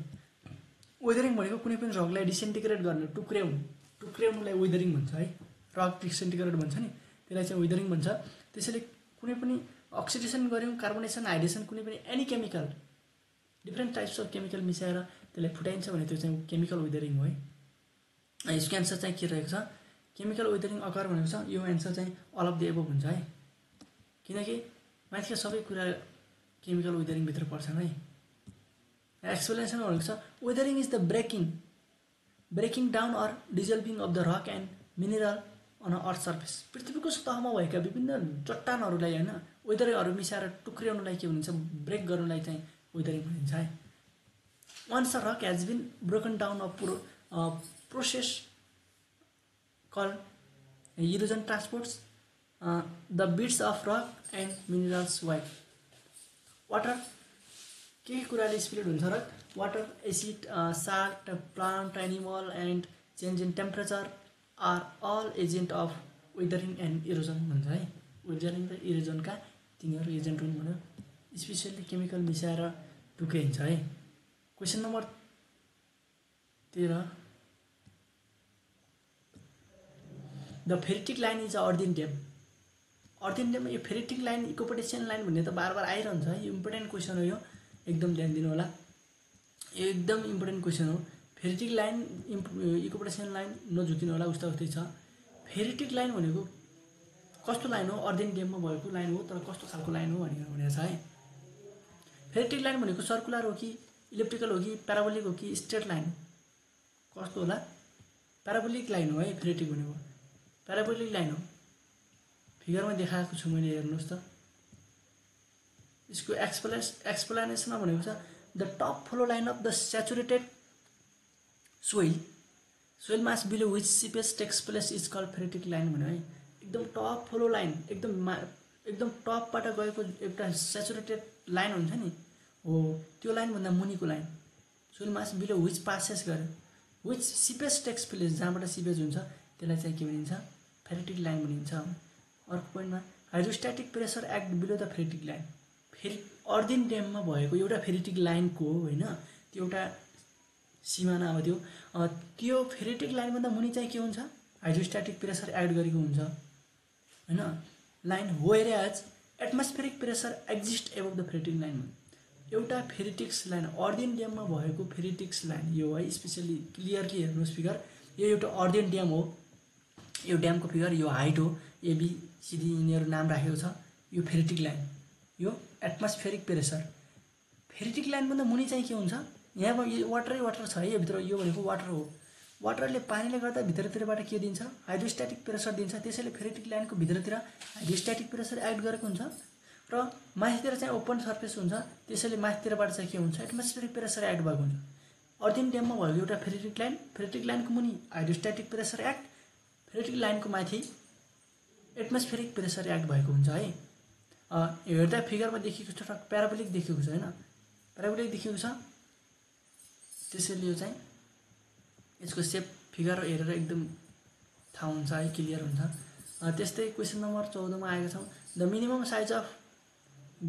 विदरिङ भनेको कुनै पनि रकलाई डिसेन्टिग्रेट गर्ने, टुक्र्याउनुलाई विदरिङ भन्छ है। रक डिसेन्टिग्रेट भन्छ नि, त्यसलाई चाहिँ विदरिङ भन्छ। त्यसैले कुनै पनि अक्सिडेसन गऱ्यौँ, कार्बनेसन, हाइड्रेसन, कुनै पनि any chemical, different types of chemical मिसाएर त्यसलाई फुटाइन्छ भने त्यो चाहिँ केमिकल विदरिङ हो है। यसको एन्सर चाहिँ के रहेको छ? केमिकल विदरिङ अकर भनेको छ यो एन्सर चाहिँ अल अफ द एबभ हुन्छ है। किनकि माथिका सबै कुरा केमिकल विदरिङभित्र पर्छन् है। एक्सप्लेनेसन भनेको छ weathering is the breaking down or dissolving of the rock and mineral on earth surface. पृथ्वीको सतहमा भएका विभिन्न चट्टानहरूलाई होइन विदरिङहरू मिसाएर टुक्र्याउनुलाई के भनिन्छ? ब्रेक गर्नुलाई चाहिँ विदरिङ भनिन्छ है। Once a rock has been broken down a process call erosion transports the bits of rock and minerals white. Water के कुराले स्प्लिट हुन्छ र? Water, acid, salt, plant, animal and change in temperature are all agent of weathering and erosion भन्छ है। Weathering र इरोजनका तिनीहरू agent हुन् भन्यो। स्पेसल्ली केमिकल मिसाएर टुक्रिन्छ है। Question number 13, the phreatic line is earthen dam. Earthen डेममा यो फेरिटिक लाइन इक्विपोटेन्सियल लाइन भन्ने त बार बार आइरहन्छ है, यो इम्पोर्टेन्ट क्वेसन हो, यो एकदम ध्यान दिनु होला, यो एकदम इम्पोर्टेन्ट क्वेसन हो। फेरिटिक लाइन इक्विपोटेन्सियल लाइन नझुकिनु होला, उस्ता उस्तै छ। फेरिटिक लाइन भनेको कस्तो लाइन हो, अर्थ इन डेममा भएको लाइन हो, तर कस्तो खालको लाइन हो भनेको छ है। फेरिटिक लाइन भनेको सर्कुलर हो कि इलिप्टिकल हो कि प्याराबोलिक हो कि स्ट्रेट लाइन हो, कस्तो होला, प्याराबोलिक लाइन हो है फेरिटिक भनेको, प्याराबोलिक लाइन हो। फिगरमा देखाएको छु मैले, हेर्नुहोस् त, यसको एक्सप्लेनेसनमा भनेको छ the top flow line of the saturated soil mass below which seepage takes place is called phreatic line भन्यो है। एकदम टप फ्लो लाइन, एकदम टपबाट गएको एउटा स्याचुरेटेड लाइन हुन्छ नि, हो त्यो लाइनभन्दा मुनिको line, soil mass below which passes गर्यो, विच सिपेज टेक्स प्लेस, जहाँबाट सिपेज हुन्छ त्यसलाई चाहिँ के भनिन्छ, फेरिटिक लाइन भनिन्छ। अर्को पोइन्टमा हाइड्रोस्ट्याटिक pressure act below the phreatic line, फेरि अर्थ इन डेममा भएको एउटा फेरिटिक लाइनको होइन, त्यो एउटा सिमाना हो, त्यो फेरिटिक लाइनभन्दा मुनि चाहिँ के हुन्छ, हाइड्रोस्ट्याटिक प्रेसर एड गरेको हुन्छ होइन line, whereas atmospheric pressure exist above the phreatic line. एउटा फेरिटिक्स लाइन अर्थ इन डेममा भएको फेरिटिक्स लाइन यो है, स्पेसली क्लियरली हेर्नुहोस् फिगर, यो एउटा अर्थ इन ड्याम हो, यो ड्यामको फिगर, यो हाइट हो, एबिसिडी यिनीहरू नाम राखेको छ, यो फेरिटिक लाइन, यो एटमोस्फेरिक प्रेसर। फेरिटिक लाइनभन्दा मुनि चाहिँ के हुन्छ, यहाँ यो वाटर छ है, यो भित्र यो भनेको वाटर हो, वाटरले पानीले गर्दा भित्रतिरबाट के दिन्छ, हाइड्रोस्ट्याटिक प्रेसर दिन्छ, त्यसैले फेरिटिक लाइनको भित्रतिर हाइड्रोस्ट्याटिक प्रेसर एक्ट गरेको हुन्छ, र माथितिर चाहिँ ओपन सर्फेस हुन्छ, त्यसैले माथितिरबाट चाहिँ के हुन्छ, एटमोस्फेरिक प्रेसर एक्ट भएको हुन्छ। अर्थ इन डेममा भएको एउटा फेरिटिक लाइनको मुनि हाइड्रोस्ट्याटिक प्रेसर एक्ट, फेरिटिक लाइनको माथि एटमोस्फेरिक प्रेसर एक्ट भएको हुन्छ है। हेर्दा फिगरमा देखिएको छ, प्याराबोलिक देखिएको छ होइन, प्याराबोलिक देखिएको छ, त्यसैले यो चाहिँ यसको सेप फिगर हेरेर एकदम थाहा हुन्छ है, क्लियर हुन्छ। त्यस्तै क्वेसन नम्बर 14 मा आएको छौँ, the minimum size of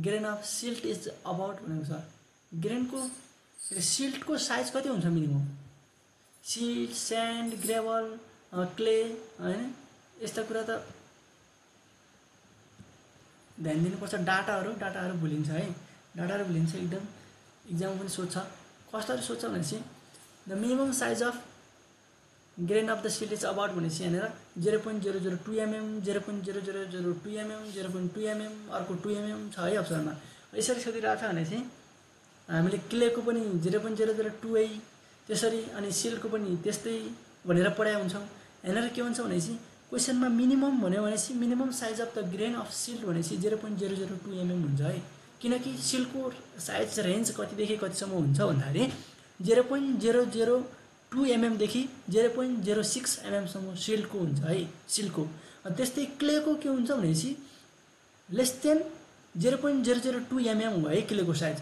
grain of silt is about भनेको छ, ग्रेनको सिल्टको साइज कति हुन्छ minimum, silt, sand, gravel, clay होइन, यस्ता कुरा त ध्यान दिनुपर्छ। डाटाहरू भुलिन्छ है, डाटाहरू भुलिन्छ, एकदम इक्जाममा पनि सोध्छ, कसरी सोध्छ भनेपछि the minimum size of grain of the silt is about भनेपछि यहाँनिर 0.002 mm, 0.0002 mm, 0.2 mm, अर्को 2 mm छ है अप्सनमा। यसरी सोधिरहेको छ भने चाहिँ हामीले क्लेको पनि 0.002 है, त्यसरी अनि सिल्टको पनि त्यस्तै भनेर पढाइ हुन्छौँ। यहाँनिर के हुन्छ भनेपछि क्वेसनमा मिनिमम भन्यो भनेपछि minimum size of the grain of silt भनेपछि 0.002 mm हुन्छ है, किनकि सिल्टको साइज रेन्ज कतिदेखि कतिसम्म हुन्छ भन्दाखेरि 0.002 mm देखि 0.06 mm सम्म सिल्टको हुन्छ है, सिल्टको। त्यस्तै क्लेको के हुन्छ भनेपछि लेस देन 0.002 mm हो है क्लेको साइज।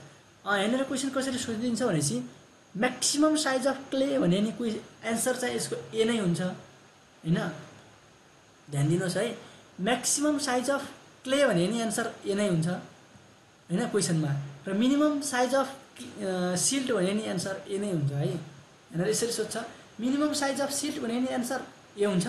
यहाँनिर क्वेसन कसरी सोधिदिन्छ भनेपछि म्याक्सिमम साइज अफ क्ले भने नि कोही एन्सर चाहिँ यसको ए नै हुन्छ होइन, ध्यान दिनुहोस् है, म्याक्सिमम साइज अफ क्ले भने नि एन्सर ए नै हुन्छ होइन क्वेसनमा, र मिनिमम साइज अफ सिल्ट भने नि एन्सर ए नै हुन्छ है। यहाँनिर यसरी सोध्छ, मिनिमम साइज अफ सिल्ट भने नि एन्सर ए हुन्छ,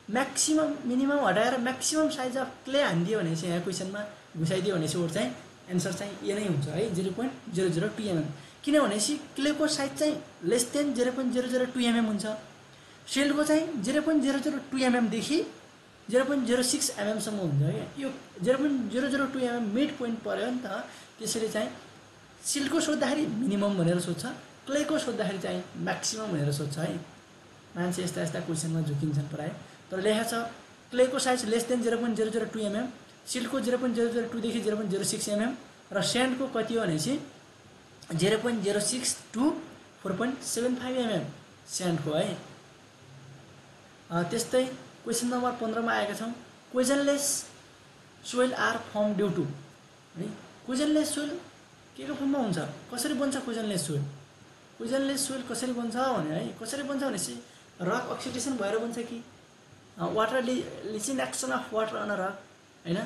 म्याक्सिमम मिनिमम हटाएर म्याक्सिमम साइज अफ क्ले हानिदियो भने चाहिँ यहाँ क्वेसनमा घुसाइदियो भने चाहिँ चाहिँ एन्सर चाहिँ ए नै हुन्छ है, 0.002 mm। किनभनेपछि क्लेको साइज चाहिँ लेस देन 0.002 mm हुन्छ, सिल्टको चाहिँ 0.002 mm देखि 0.06 mm सम्म हुन्छ है। यो 0.002 mm मिड पोइन्ट पर्यो नि त, त्यसैले चाहिँ सिल्टको सोद्धाखेरि मिनिमम भनेर सोध्छ, क्लेको सोद्धाखेरि चाहिँ म्याक्सिमम भनेर सोध्छ है। मान्छे यस्ता यस्ता क्वेसनमा झुकिन्छन् प्रायः, तर लेखेको छ क्लेको साइज लेस देन 0.002 mm, सिल्टको 0.002 देखि 0.06 mm, र स्यान्डको कति हो भनेपछि 0.06 to 4.75 mm स्यान्डको है। त्यस्तै क्वेसन नम्बर 15 मा आएका छौँ, cohesionless soil are form due to है। क्वेजनलेस सोइल के को फर्ममा हुन्छ, कसरी बन्छ क्वेजनलेस सोइल, क्वेजनलेस सोइल कसरी बन्छ भने है, कसरी बन्छ भनेपछि रक अक्सिडेसन भएर बन्छ कि water leaching action of water on rock होइन,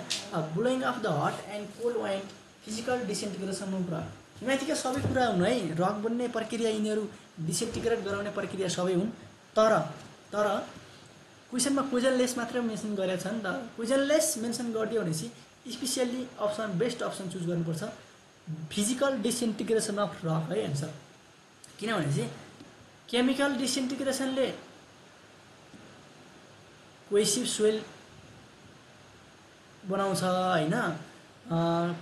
blowing of the hot and cold wind, physical disintegration कुरा, माथिका सबै कुरा हुन् है। रक बन्ने प्रक्रिया यिनीहरू डिसेन्टिग्रेट गराउने प्रक्रिया सबै हुन्, तर क्वेसनमा क्वेजनलेस मात्र मेन्सन गरेको छ नि त क्वेजनलेस मेन्सन गरिदियो भनेपछि specially option best option choose गर्नुपर्छ फिजिकल डिसइन्टिग्रेसन अफ रक है एन्सर किनभने चाहिँ केमिकल डिसइन्टिग्रेसनले कोहेसिभ सोइल बनाउँछ हैन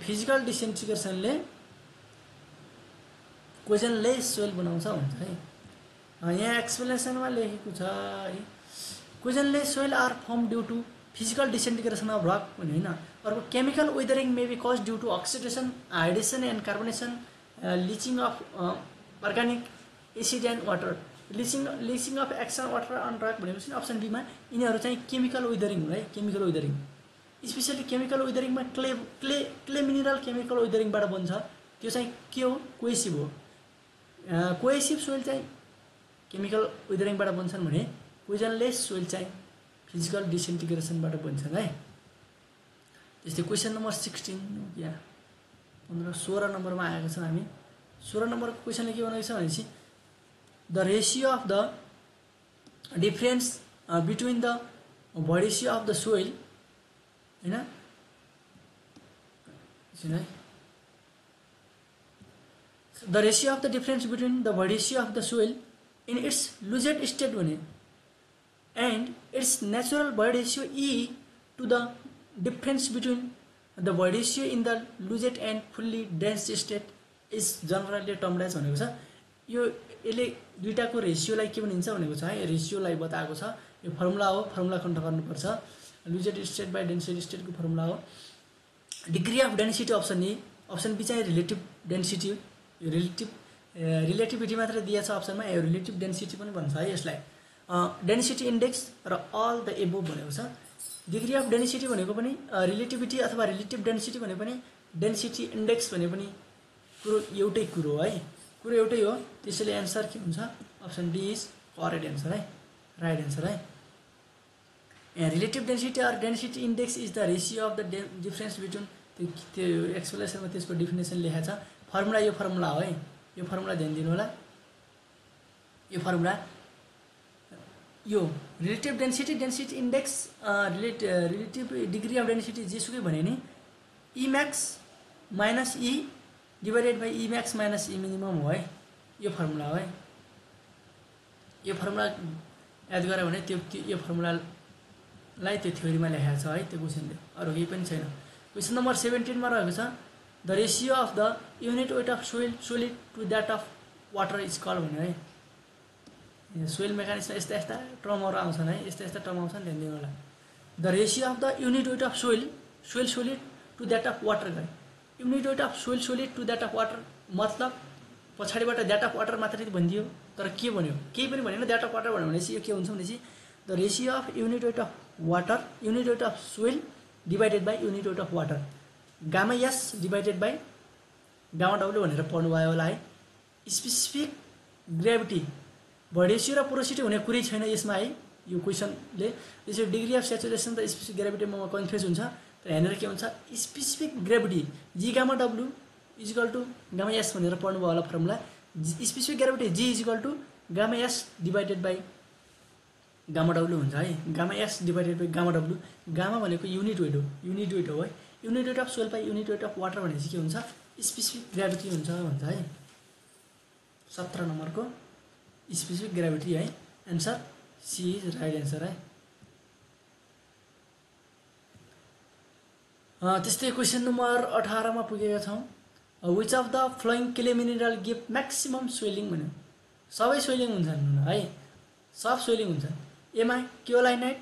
फिजिकल डिसइन्टिग्रेसनले क्वेजनलेस सोइल बनाउँछ भन्छ है यहाँ एक्सप्लेनेसनमा लेखेको छ है cohesionless soil are form due to physical disintegration of rock भने हैन अर्को chemical weathering may be cause due to oxidation hydration and carbonation leaching of organic acid and water leaching of action water on rock भनेपछि option बीमा यिनीहरू चाहिँ chemical weathering हो है chemical weathering specially chemical वेदरिङमा क्ले मिनरल केमिकल वेदरिङबाट बन्छ त्यो चाहिँ के हो कोहेसिभ हो कोहेसिभ सोइल चाहिँ केमिकल वेदरिङबाट बन्छन् भने क्वेजनलेस सोइल चाहिँ फिजिकल डिसइन्टिग्रेसनबाट बन्छन् है त्यस्तै क्वेसन नम्बर 16 या 16 नम्बरमा आएको छ हामी 16 नम्बरको क्वेसनले के भनेको छ भनेपछि the ratio of the difference between the voids of the soil हैन the ratio of the difference between the voids of the soil in its lucid state भने and its natural void ratio E to the difference between the void ratio in the lucid and fully dense state is generally termed as भनेको छ यो यसले दुईटाको रेशियोलाई के भनिन्छ भनेको छ है रेशियोलाई बताएको छ यो फर्मुला हो फर्मुला कन्ट गर्नुपर्छ lucid state by density state को फर्मुला हो degree of density option A option B चाहिँ रिलेटिभ डेन्सिटी रिलेटिभिटी मात्र दिएछ अप्सनमा यो रिलेटिभ डेन्सिटी पनि भन्छ है यसलाई डेन्सिटी इन्डेक्स र अल द एबोभ भनेको छ डिग्री अफ डेन्सिटी भनेको पनि रिलेटिभिटी अथवा रिलेटिभ डेन्सिटी भने पनि डेन्सिटी इन्डेक्स भने पनि कुरो एउटै कुरो है कुरो एउटै हो त्यसैले एन्सर के हुन्छ option D is correct answer है राइट एन्सर है relative density or density index is the ratio of the difference between त्यो एक्सप्लेनेसनमा त्यसको डिफिनेसन लेखेको छ फर्मुला यो फर्मुला हो है यो फर्मुला ध्यान दिनु होला यो फर्मुला यो relative density index relative degree of density जेसुकै भने नि e max minus e divided by e max minus e minimum हो है यो फर्मुला हो है यो फर्मुला याद गऱ्यो भने त्यो यो फर्मुलालाई त्यो थ्योरीमा लेखेको छ है त्यो क्वेसनले अरू केही पनि छैन क्वेसन नम्बर 17 मा रहेको छ the ratio of the unit weight of solid to that of water is called भन्यो है सोइल मेकानिक्समा यस्ता यस्ता टर्महरू आउँछन् है यस्ता यस्ता टर्म आउँछन् ध्यान दिनु होला the ratio of the unit weight of soil solid to that of water गरे unit weight of solid to that of water मतलब पछाडिबाट द्याट अफ वाटर मात्रै भनिदियो तर के भन्यो केही पनि भनेन द्याट अफ वाटर भन्यो भनेपछि यो के हुन्छ भनेपछि the ratio of unit weight of water unit weight of soil divided by unit weight of water gamma S divided by gamma W भनेर पढ्नु भयो होला है स्पेसिफिक ग्रेभिटी भोडेसियो र पोरोसिटी हुने कुरै छैन यसमा है यो क्वेसनले त्यसरी डिग्री अफ सेचुरेसन र स्पेसिफिक ग्रेभिटीमा कन्फ्युज हुन्छ तर यहाँनिर के हुन्छ specific gravity G gamma W equal to gamma S भनेर पढ्नु भयो होला formula specific gravity G equal to gamma S divided by gamma W हुन्छ है gamma S divided by gamma W gamma भनेको युनिट वेट हो है unit weight of soil by unit weight of water भनेपछि के हुन्छ स्पेसिफिक ग्रेभिटी हुन्छ भन्छ है 17 नम्बरको स्पेसिफिक ग्रेभिटी है answer C is right answer है त्यस्तै क्वेसन नम्बर 18 मा पुगेका छौं which of the following clay mineral give maximum swelling भन्यो सबै स्वेलिङ हुन्छन् है सब स्वेलिङ हुन्छ एमा kaolinite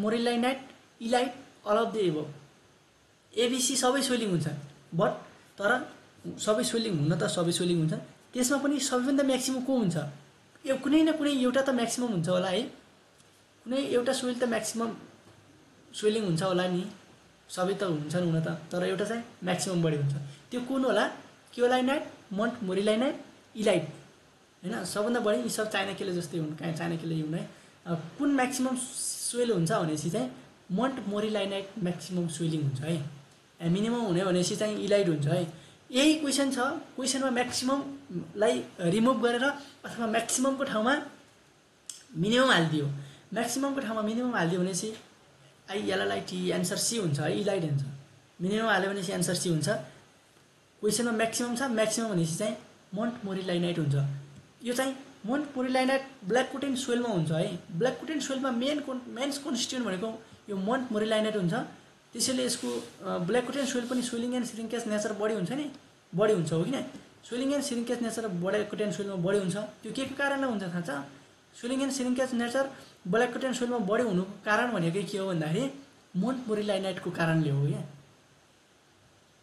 montmorillonite illite all of the above ABC सबै स्वेलिङ हुन्छ बट तर सबै स्वेलिङ हुन त सबै स्वेलिङ हुन्छ त्यसमा पनि सबैभन्दा म्याक्सिमम को हुन्छ यो कुनै न कुनै एउटा त म्याक्सिमम हुन्छ होला है कुनै एउटा सोइल त म्याक्सिमम स्वेलिङ हुन्छ होला नि सबै त हुन्छन् हुन त तर एउटा चाहिँ म्याक्सिमम बढी हुन्छ त्यो कुन होला क्योलाइनाइट मोरिलाइनाइट इलाइट हैन सबभन्दा बढी यी सब चाइना केले जस्तै हुन् चाइना केले हुन् है कुन म्याक्सिमम स्वेल हुन्छ भनेपछि चाहिँ मोरिलाइनाइट म्याक्सिमम स्वेलिङ हुन्छ है मिनिमम हुने भनेपछि चाहिँ इलाइट हुन्छ है यही क्वेसन छ क्वेसनमा म्याक्सिममलाई रिमुभ गरेर अथवा म्याक्सिममको ठाउँमा मिनिमम हालिदियो म्याक्सिममको ठाउँमा मिनिमम हालिदियो भने चाहिँ आइएलएलआइटी एन्सर सी हुन्छ है, इलाइट हुन्छ। मिनिमम हाल्यो भने चाहिँ एन्सर सी हुन्छ। क्वेसनमा म्याक्सिमम छ, म्याक्सिमम भनेपछि चाहिँ मोन्टमोरिलाइनाइट हुन्छ। यो चाहिँ मोन्टमोरिलाइनाइट ब्ल्याकवुडेन सोइलमा हुन्छ है। ब्ल्याकवुडेन सोइलमा मेन कन्स्टिट्युएन्ट भनेको यो मोन्टमोरिलाइनाइट हुन्छ। त्यसैले यसको ब्ल्याकवुडेन सोइल पनि सोइलिङ एन्ड श्रिङ्केज नेचर बढी हुन्छ नि, बढी हुन्छ हो किन? सोइलिङ एन्ड श्रिङ्केज नेचर ब्ल्याकवुडेन सोइलमा बढी हुन्छ। त्यो के को कारणले हुन्छ थाहा छ? सोइलिङ एन्ड श्रिङ्केज नेचर ब्ल्याकवुडेन सोइलमा बढी हुनुको कारण भनेको के हो भन्दाखेरि मोन्टमोरिलाइनाइटको कारणले हो क्या।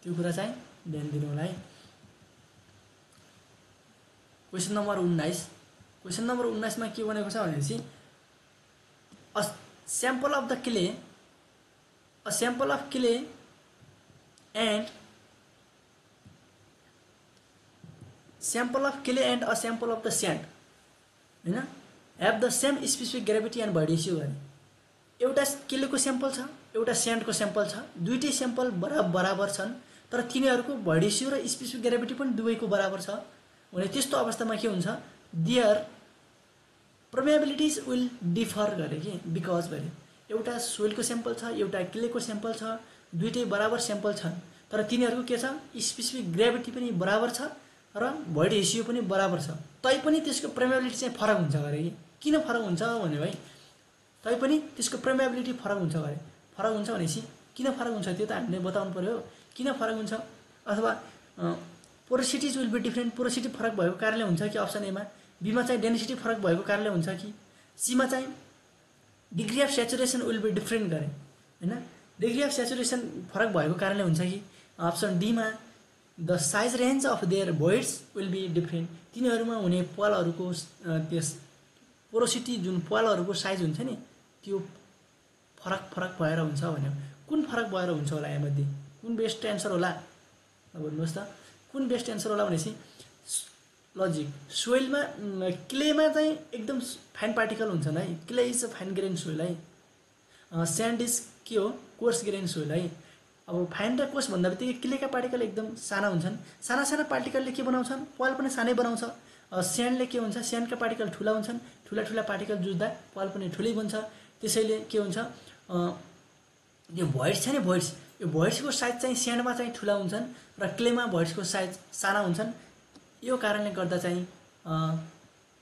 त्यो कुरा चाहिँ ध्यान दिनु होला है। Question number 19। क्वेसन नम्बर 19 मा के भनेको छ भनेपछि a sample of the clay, a sample of clay and a sample of the sand हैन have the same specific gravity and void ratio गरे। एउटा क्लेको स्याम्पल छ, एउटा स्यान्डको स्याम्पल छ, दुईटै स्याम्पल बराबर छन्, तर तिनीहरूको भोइड रेसियो र स्पेसिफिक ग्रेभिटी पनि दुवैको बराबर छ भने त्यस्तो अवस्थामा के हुन्छ? देयर पर्मिएबिलिटिज विल डिफर गरे कि बिकज गरे। एउटा सोइलको स्याम्पल छ, एउटा क्लेको स्याम्पल छ, दुईटै बराबर स्याम्पल छन्, तर तिनीहरूको के छ? स्पेसिफिक ग्रेभिटी पनि बराबर छ र भोइड रेसियो पनि बराबर छ। तैपनि त्यसको पर्मिएबिलिटी चाहिँ फरक हुन्छ गरे कि। किन फरक हुन्छ भने भाइ तैपनि त्यसको पर्मिएबिलिटी फरक हुन्छ गरे। फरक हुन्छ भनेपछि किन फरक हुन्छ त्यो त हामीले बताउनु पर्यो। किन फरक हुन्छ? अथवा पोरोसिटिज विल बी डिफ्रेन्ट। पोरोसिटी फरक भएको कारणले हुन्छ कि अप्सन एमा। बीमा चाहिँ डेन्सिटी फरक भएको कारणले हुन्छ कि सीमा चाहिँ degree of saturation will be different गरे हैन। डिग्री अफ सेचुरेसन फरक भएको कारणले हुन्छ कि अप्सन डीमा the size range of their voids will be different. तिनीहरूमा हुने पालहरूको त्यस पोरोसिटी जुन पालहरूको साइज हुन्छ नि त्यो फरक भएर हुन्छ भन्यो। कुन फरक भएर हुन्छ होला यहाँमध्ये? कुन बेस्ट एन्सर होला भन्नुहोस् त? कुन बेस्ट एन्सर होला भनेपछि लजिक सोइलमा क्लेमा चाहिँ एकदम फाइन पार्टिकल हुन्छन् है। Clay is a fine grain soil है। स्यान्ड इज के हो? कोर्स ग्रेन सोइल है। अब फाइन र कोर्स भन्दा बित्तिकै क्लेका पार्टिकल एकदम साना हुन्छन्। साना साना पार्टिकलले के बनाउँछन्? पाल पनि सानै बनाउँछ। स्यान्डले के हुन्छ? स्यान्डका पार्टिकल ठुला हुन्छन्। ठुला ठुला पार्टिकल जुझ्दा पाल पनि ठुलै बन्छ। त्यसैले के हुन्छ? यो भोइड्स छ नि, भोइड्स, यो भोइड्सको साइज चाहिँ स्यान्डमा चाहिँ ठुला हुन्छन् र क्लेमा भोइड्सको साइज साना हुन्छन्। यो कारणले गर्दा चाहिँ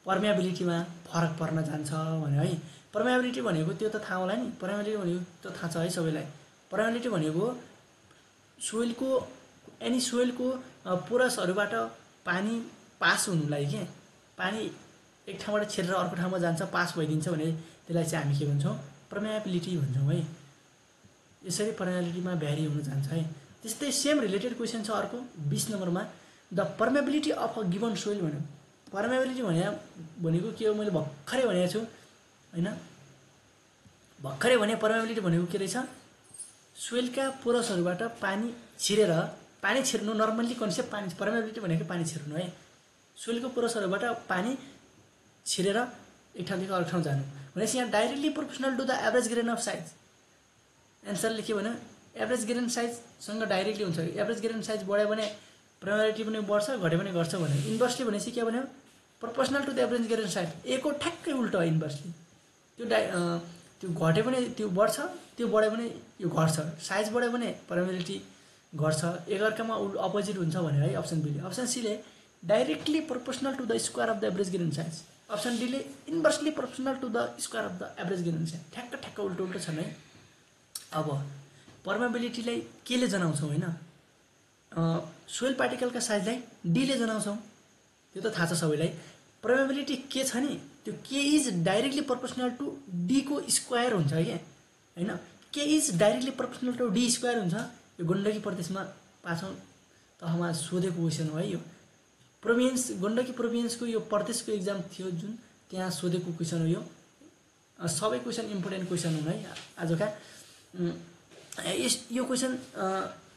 पर्मिएबिलिटीमा फरक पर्न जान्छ भन्यो है। पर्मिएबिलिटी भनेको त्यो त थाहा होला नि। पर्मिएबिलिटी भनेको त्यो थाहा छ है सबैलाई। पर्मिएबिलिटी भनेको सोइलको एनी सोइलको पोरसहरूबाट पानी पास हुनुलाई के पानी एक ठाउँबाट छिरेर अर्को ठाउँमा जान्छ, पास भइदिन्छ भने त्यसलाई चाहिँ हामी के भन्छौँ? पर्मिएबिलिटी भन्छौँ है। यसरी पर्मिएबिलिटीमा भ्यारी हुन जान्छ है। त्यस्तै सेम रिलेटेड क्वेसन छ अर्को 20 नम्बरमा the permeability of a given soil भन्यो। पर्मिएबिलिटी भनेको के हो? मैले भर्खरै भनेको छु हैन। भर्खरै भने पर्मिएबिलिटी भनेको के रहेछ? सोइलका पोरसहरूबाट पानी छिर्नु नर्मल्ली कन्सेप्ट पानी। पर्मिएबिलिटी भनेको पानी छिर्नु है। सोइलको पोरसहरूबाट पानी छिरेर एक ठाउँदेखि अर्को ठाउँ जानु भनेपछि यहाँ directly proportional to the average grain of size. एन्सरले के भन्यो? एभरेज ग्रेन साइजसँग डाइरेक्टली हुन्छ। एभरेज ग्रेन साइज बढ्यो भने पर्मिएबिलिटी पनि बढ्छ, घट्यो भने घट्छ भन्यो। इन्भर्सली भनेपछि के भन्यो? Proportional to the average grain size. A को ठ्याक्कै उल्टो हो इन्भर्सली। त्यो घट्यो भने त्यो बढ्छ, त्यो बढ्यो भने यो घट्छ। साइज बढ्यो भने पर्मिएबिलिटी घट्छ। एकअर्कामा अपोजिट हुन्छ भन्यो है अप्सन बीले। अप्सन सीले directly proportional to the square of the average grain size. Option डीले inversely proportional to the square of the average grain size. ठ्याक्क उल्टो छन् है। अब पर्मिएबिलिटीलाई केले जनाउँछौँ हैन? सोइल पार्टिकलका साइजलाई डीले जनाउँछौँ। त्यो त थाहा छ सबैलाई। पर्मिएबिलिटी के छ नि त्यो के is directly proportional to D को स्क्वायर हुन्छ के हैन। के is directly proportional to D square हुन्छ। यो गण्डकी प्रदेशमा 5औं तहमा सोधेको क्वेसन हो है। यो प्रोभिन्स गण्डकी प्रोभिन्सको यो प्रदेशको एक्जाम थियो जुन त्यहाँ सोधेको क्वेसन हो। यो सबै क्वेसन इम्पोर्टेन्ट क्वेसन हुन् है आजका। यो क्वेसन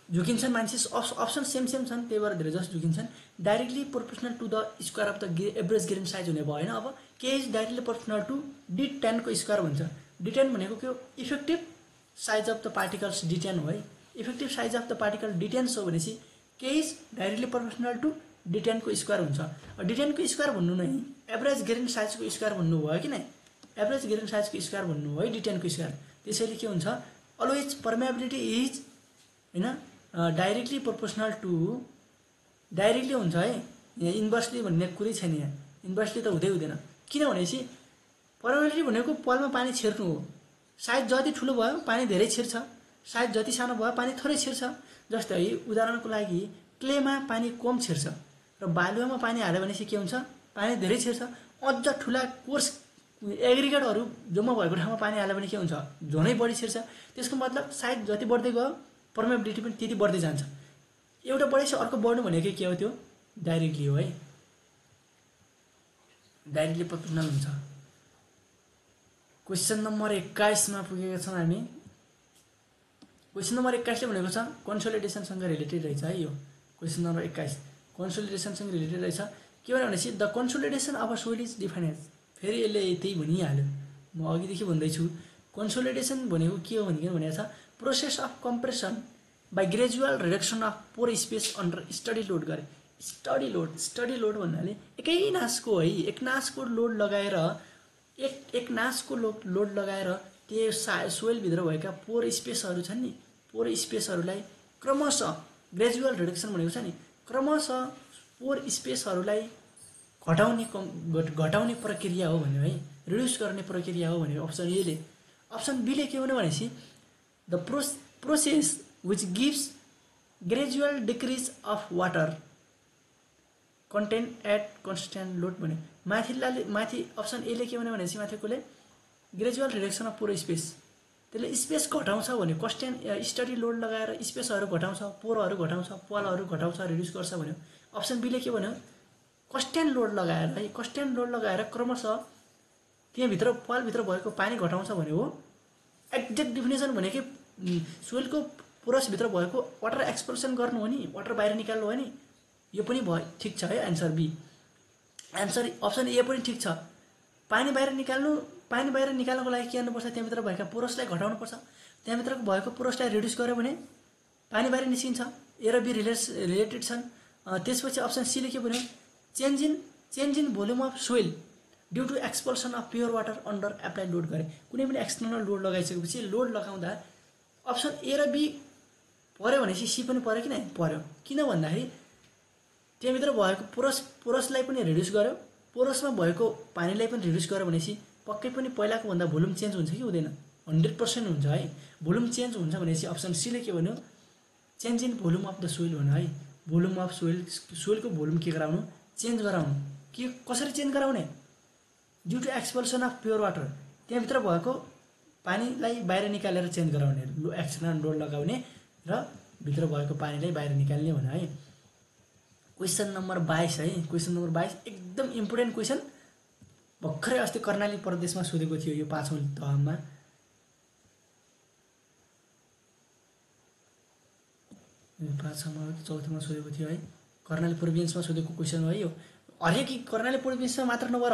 झुकिन्छन् मान्छे। अप्सन सेम छन् त्यही भएर धेरै जस्तो झुकिन्छन्। Directly proportional to the square of the average grain size हुने भयो होइन। अब के is directly proportional to D10 को स्क्वायर भन्छ। D10 भनेको के हो? Effective size of the particles D10 हो है। Effective size of the particle D10 हो भनेपछि के is directly proportional to D10 को स्क्वायर हुन्छ। D10 को स्क्वायर भन्नु नै एभरेज ग्रेन साइजको स्क्वायर भन्नु भयो कि नै। एभरेज ग्रेन साइजको स्क्वायर भन्नु हो है D10 को स्क्वायर। त्यसैले के हुन्छ अलवेज पर्मेबिलिटी इज हैन डाइरेक्टली प्रोपोर्सनल टु डाइरेक्टली हुन्छ है, यहाँ इन्भर्सली भन्ने कुरै छैन, यहाँ इन्भर्सली त हुँदैन। किनभनेपछि पर्मेबिलिटी भनेको पलमा पानी छिर्नु हो। साइज जति ठुलो भयो पानी धेरै छिर्छ, साइज जति सानो भयो पानी थोरै छिर्छ। जस्तै उदाहरणको लागि क्लेमा पानी कम छिर्छ र बालुवामा पानी हाल्यो भनेपछि के हुन्छ पानी धेरै छिर्छ। अझ ठुला कोर्स एग्रिगेटहरू जम्मा भएको ठाउँमा पानी हाल्यो भने के हुन्छ झनै बढी छिर्छ। त्यसको मतलब साइज जति बढ्दै गयो पर्मेबिलिटी पनि त्यति बढ्दै जान्छ। एउटा बढेपछि अर्को बढ्नु भनेको के हो त्यो डाइरेक्टली हो है, डाइरेक्टली प्रोपोर्सनल हुन्छ। क्वेसन नम्बर 21 मा पुगेका छौँ हामी। क्वेसन नम्बर 21 ले भनेको छ कन्सोलिडेसनसँग रिलेटेड रहेछ है। यो क्वेसन नम्बर 21 कन्सोलिडेसनसँग रिलेटेड रहेछ। के भनेपछि the consolidation of a soil is defined as, फेरि यसले त्यही भनिहाल्यो, म अघिदेखि भन्दैछु। कन्सोलिडेसन भनेको के हो भनेको छ process of compression by gradual reduction of pore space under steady load गरे। स्टडी लोड भन्नाले एकै नासको है, एक नासको लोड लगाएर एक नासको लोड लगाएर त्यो सोइलभित्र भएका पोर स्पेसहरू छन् नि, पोर स्पेसहरूलाई क्रमशः ग्रेजुअल रिडक्सन भनेको छ नि, क्रमशः पोर स्पेसहरूलाई घटाउने प्रक्रिया हो भन्यो है, रिड्युस गर्ने प्रक्रिया हो भन्यो अप्सन ए ले। अप्सन बी ले के भन्यो भनेपछि the process which gives gradual decrease of water content at constant load भन्यो। माथि अप्सन ए ले के भन्यो भनेपछि माथिकोले gradual reduction of pore space, त्यसले स्पेस घटाउँछ भन्यो, कन्स्टेन्ट स्टडी लोड लगाएर स्पेसहरू घटाउँछ, पोरहरू घटाउँछ, पलहरू घटाउँछ, रिड्युस गर्छ भन्यो। अप्सन बी ले के भन्यो कन्स्टेन्ट लोड लगाएर है, कन्स्टेन्ट लोड लगाएर क्रमशः त्यहाँभित्र पलभित्र भएको पानी घटाउँछ भन्यो हो। एक्ज्याक्ट डिफिनेसन भनेकै सोइलको पोरसभित्र भएको वाटर एक्सपल्सन गर्नु हो नि, वाटर बाहिर निकाल्नु हो नि। यो पनि भयो, ठिक छ है answer B. Answer option A पनि ठिक छ। पानी बाहिर निकाल्नको लागि के गर्नुपर्छ त्यहाँभित्र भएका पोरसलाई घटाउनुपर्छ, त्यहाँभित्र भएको पोरसलाई रिड्युस गर्यो भने पानी बाहिर निस्किन्छ। ए र बी रिलेटेड छन्। त्यसपछि अप्सन सी ले के भन्यो change in volume of soil due to expulsion of pure water under apply load गरे। कुनै पनि एक्सटर्नल लोड लगाइसकेपछि लोड लगाउँदा अप्सन ए र बी पऱ्यो भनेपछि सी पनि पऱ्यो कि नै पऱ्यो। किन भन्दाखेरि त्यहाँभित्र भएको पोरसलाई पनि रिड्युस गर्यो, पोरसमा भएको पानीलाई पनि रिड्युस गर्यो भनेपछि पक्कै पनि पहिलाको भन्दा भोल्युम चेन्ज हुन्छ कि हुँदैन, 100% हुन्छ है। भोल्युम चेन्ज हुन्छ भनेपछि अप्सन सी ले के भन्यो change in volume of the soil भन्यो है। भोल्युम अफ सोइलको भोल्युम के गराउनु चेन्ज गराउनु। के कसरी चेन्ज गराउने due to expulsion of pure water, त्यहाँभित्र भएको पानीलाई बाहिर निकालेर चेन्ज गराउने, एक्सटर्नल लोड लगाउने र भित्र भएको पानीलाई बाहिर निकाल्ने भन्यो है। क्वेसन नम्बर 22 है। क्वेसन नम्बर 22 एकदम इम्पोर्टेन्ट क्वेसन, भर्खरै अस्ति कर्णाली प्रदेशमा सोधेको थियो यो 5औं तहमा। चौथोमा सोधेको थियो है, कर्णाली प्रोभिन्समा सोधेको क्वेसन हो है यो। हरेक कर्णाली प्रोभिन्समा मात्र नभएर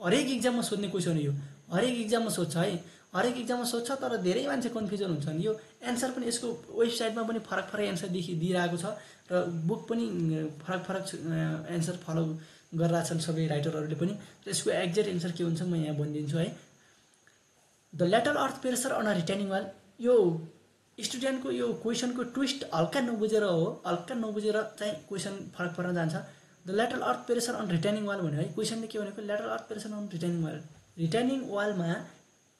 हरेक इक्जाममा सोध्ने क्वेसन हो यो, हरेक इक्जाममा सोध्छ है, हरेक इक्जाममा सोध्छ। तर धेरै मान्छे कन्फ्युजन हुन्छन्। यो एन्सर पनि यसको वेबसाइटमा पनि फरक एन्सर दिइरहेको छ र बुक पनि फरक एन्सर फलो गरिरहेका छन् सबै राइटरहरूले पनि। त्यसको एक्ज्याक्ट एन्सर के हुन्छ म यहाँ भनिदिन्छु है। The lateral earth pressure on a retaining wall, यो स्टुडेन्टको यो क्वेसनको ट्विस्ट हल्का नबुझेर चाहिँ क्वेसन फरक जान्छ। The lateral earth pressure on retaining wall भन्यो है। क्वेसनले के भनेको lateral earth pressure on retaining wall, retaining वालमा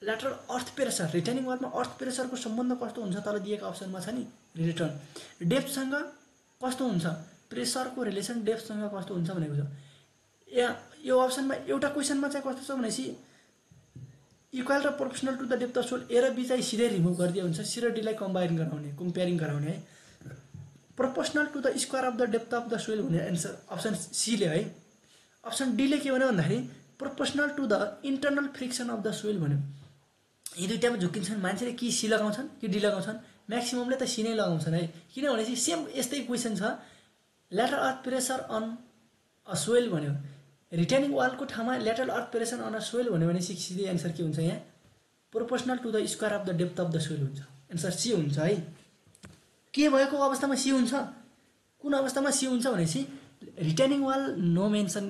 लेटरल अर्थ प्रेसर, रिटेनिङ वालमा अर्थ प्रेसरको सम्बन्ध कस्तो हुन्छ तल दिएको अप्सनमा छ नि रिलेसन, डेप्थसँग कस्तो हुन्छ, प्रेसरको रिलेसन डेप्थसँग कस्तो हुन्छ भनेको छ। यो अप्सनमा एउटा क्वेसनमा चाहिँ कस्तो छ भनेपछि इक्वल र proportional to the depth of soil, A र बी चाहिँ सिधै रिमुभ गरिदियो हुन्छ, सी र डीलाई कम्पेयरिङ गराउने है। Proportional to the square of the depth of the soil भन्ने एन्सर अप्सन सी ले है। अप्सन डी ले के भन्यो भन्दाखेरि proportional to the internal friction of the soil भन्यो। यी दुईटामा झुकिन्छन् मान्छेले, कि सी लगाउँछन् कि डी लगाउँछन्, म्याक्सिममले त सी नै लगाउँछन् है। किनभनेपछि सेम यस्तै क्वेसन छ, lateral earth pressure on a soil भन्यो, रिटेनिङ वालको ठाउँमा lateral earth pressure on a soil भन्यो भने सिधै एन्सर के हुन्छ यहाँ proportional to the square of the depth of the soil हुन्छ, एन्सर सी हुन्छ है। के भएको अवस्थामा सी हुन्छ, कुन अवस्थामा सी हुन्छ भनेपछि रिटेनिङ वाल नो मेन्सन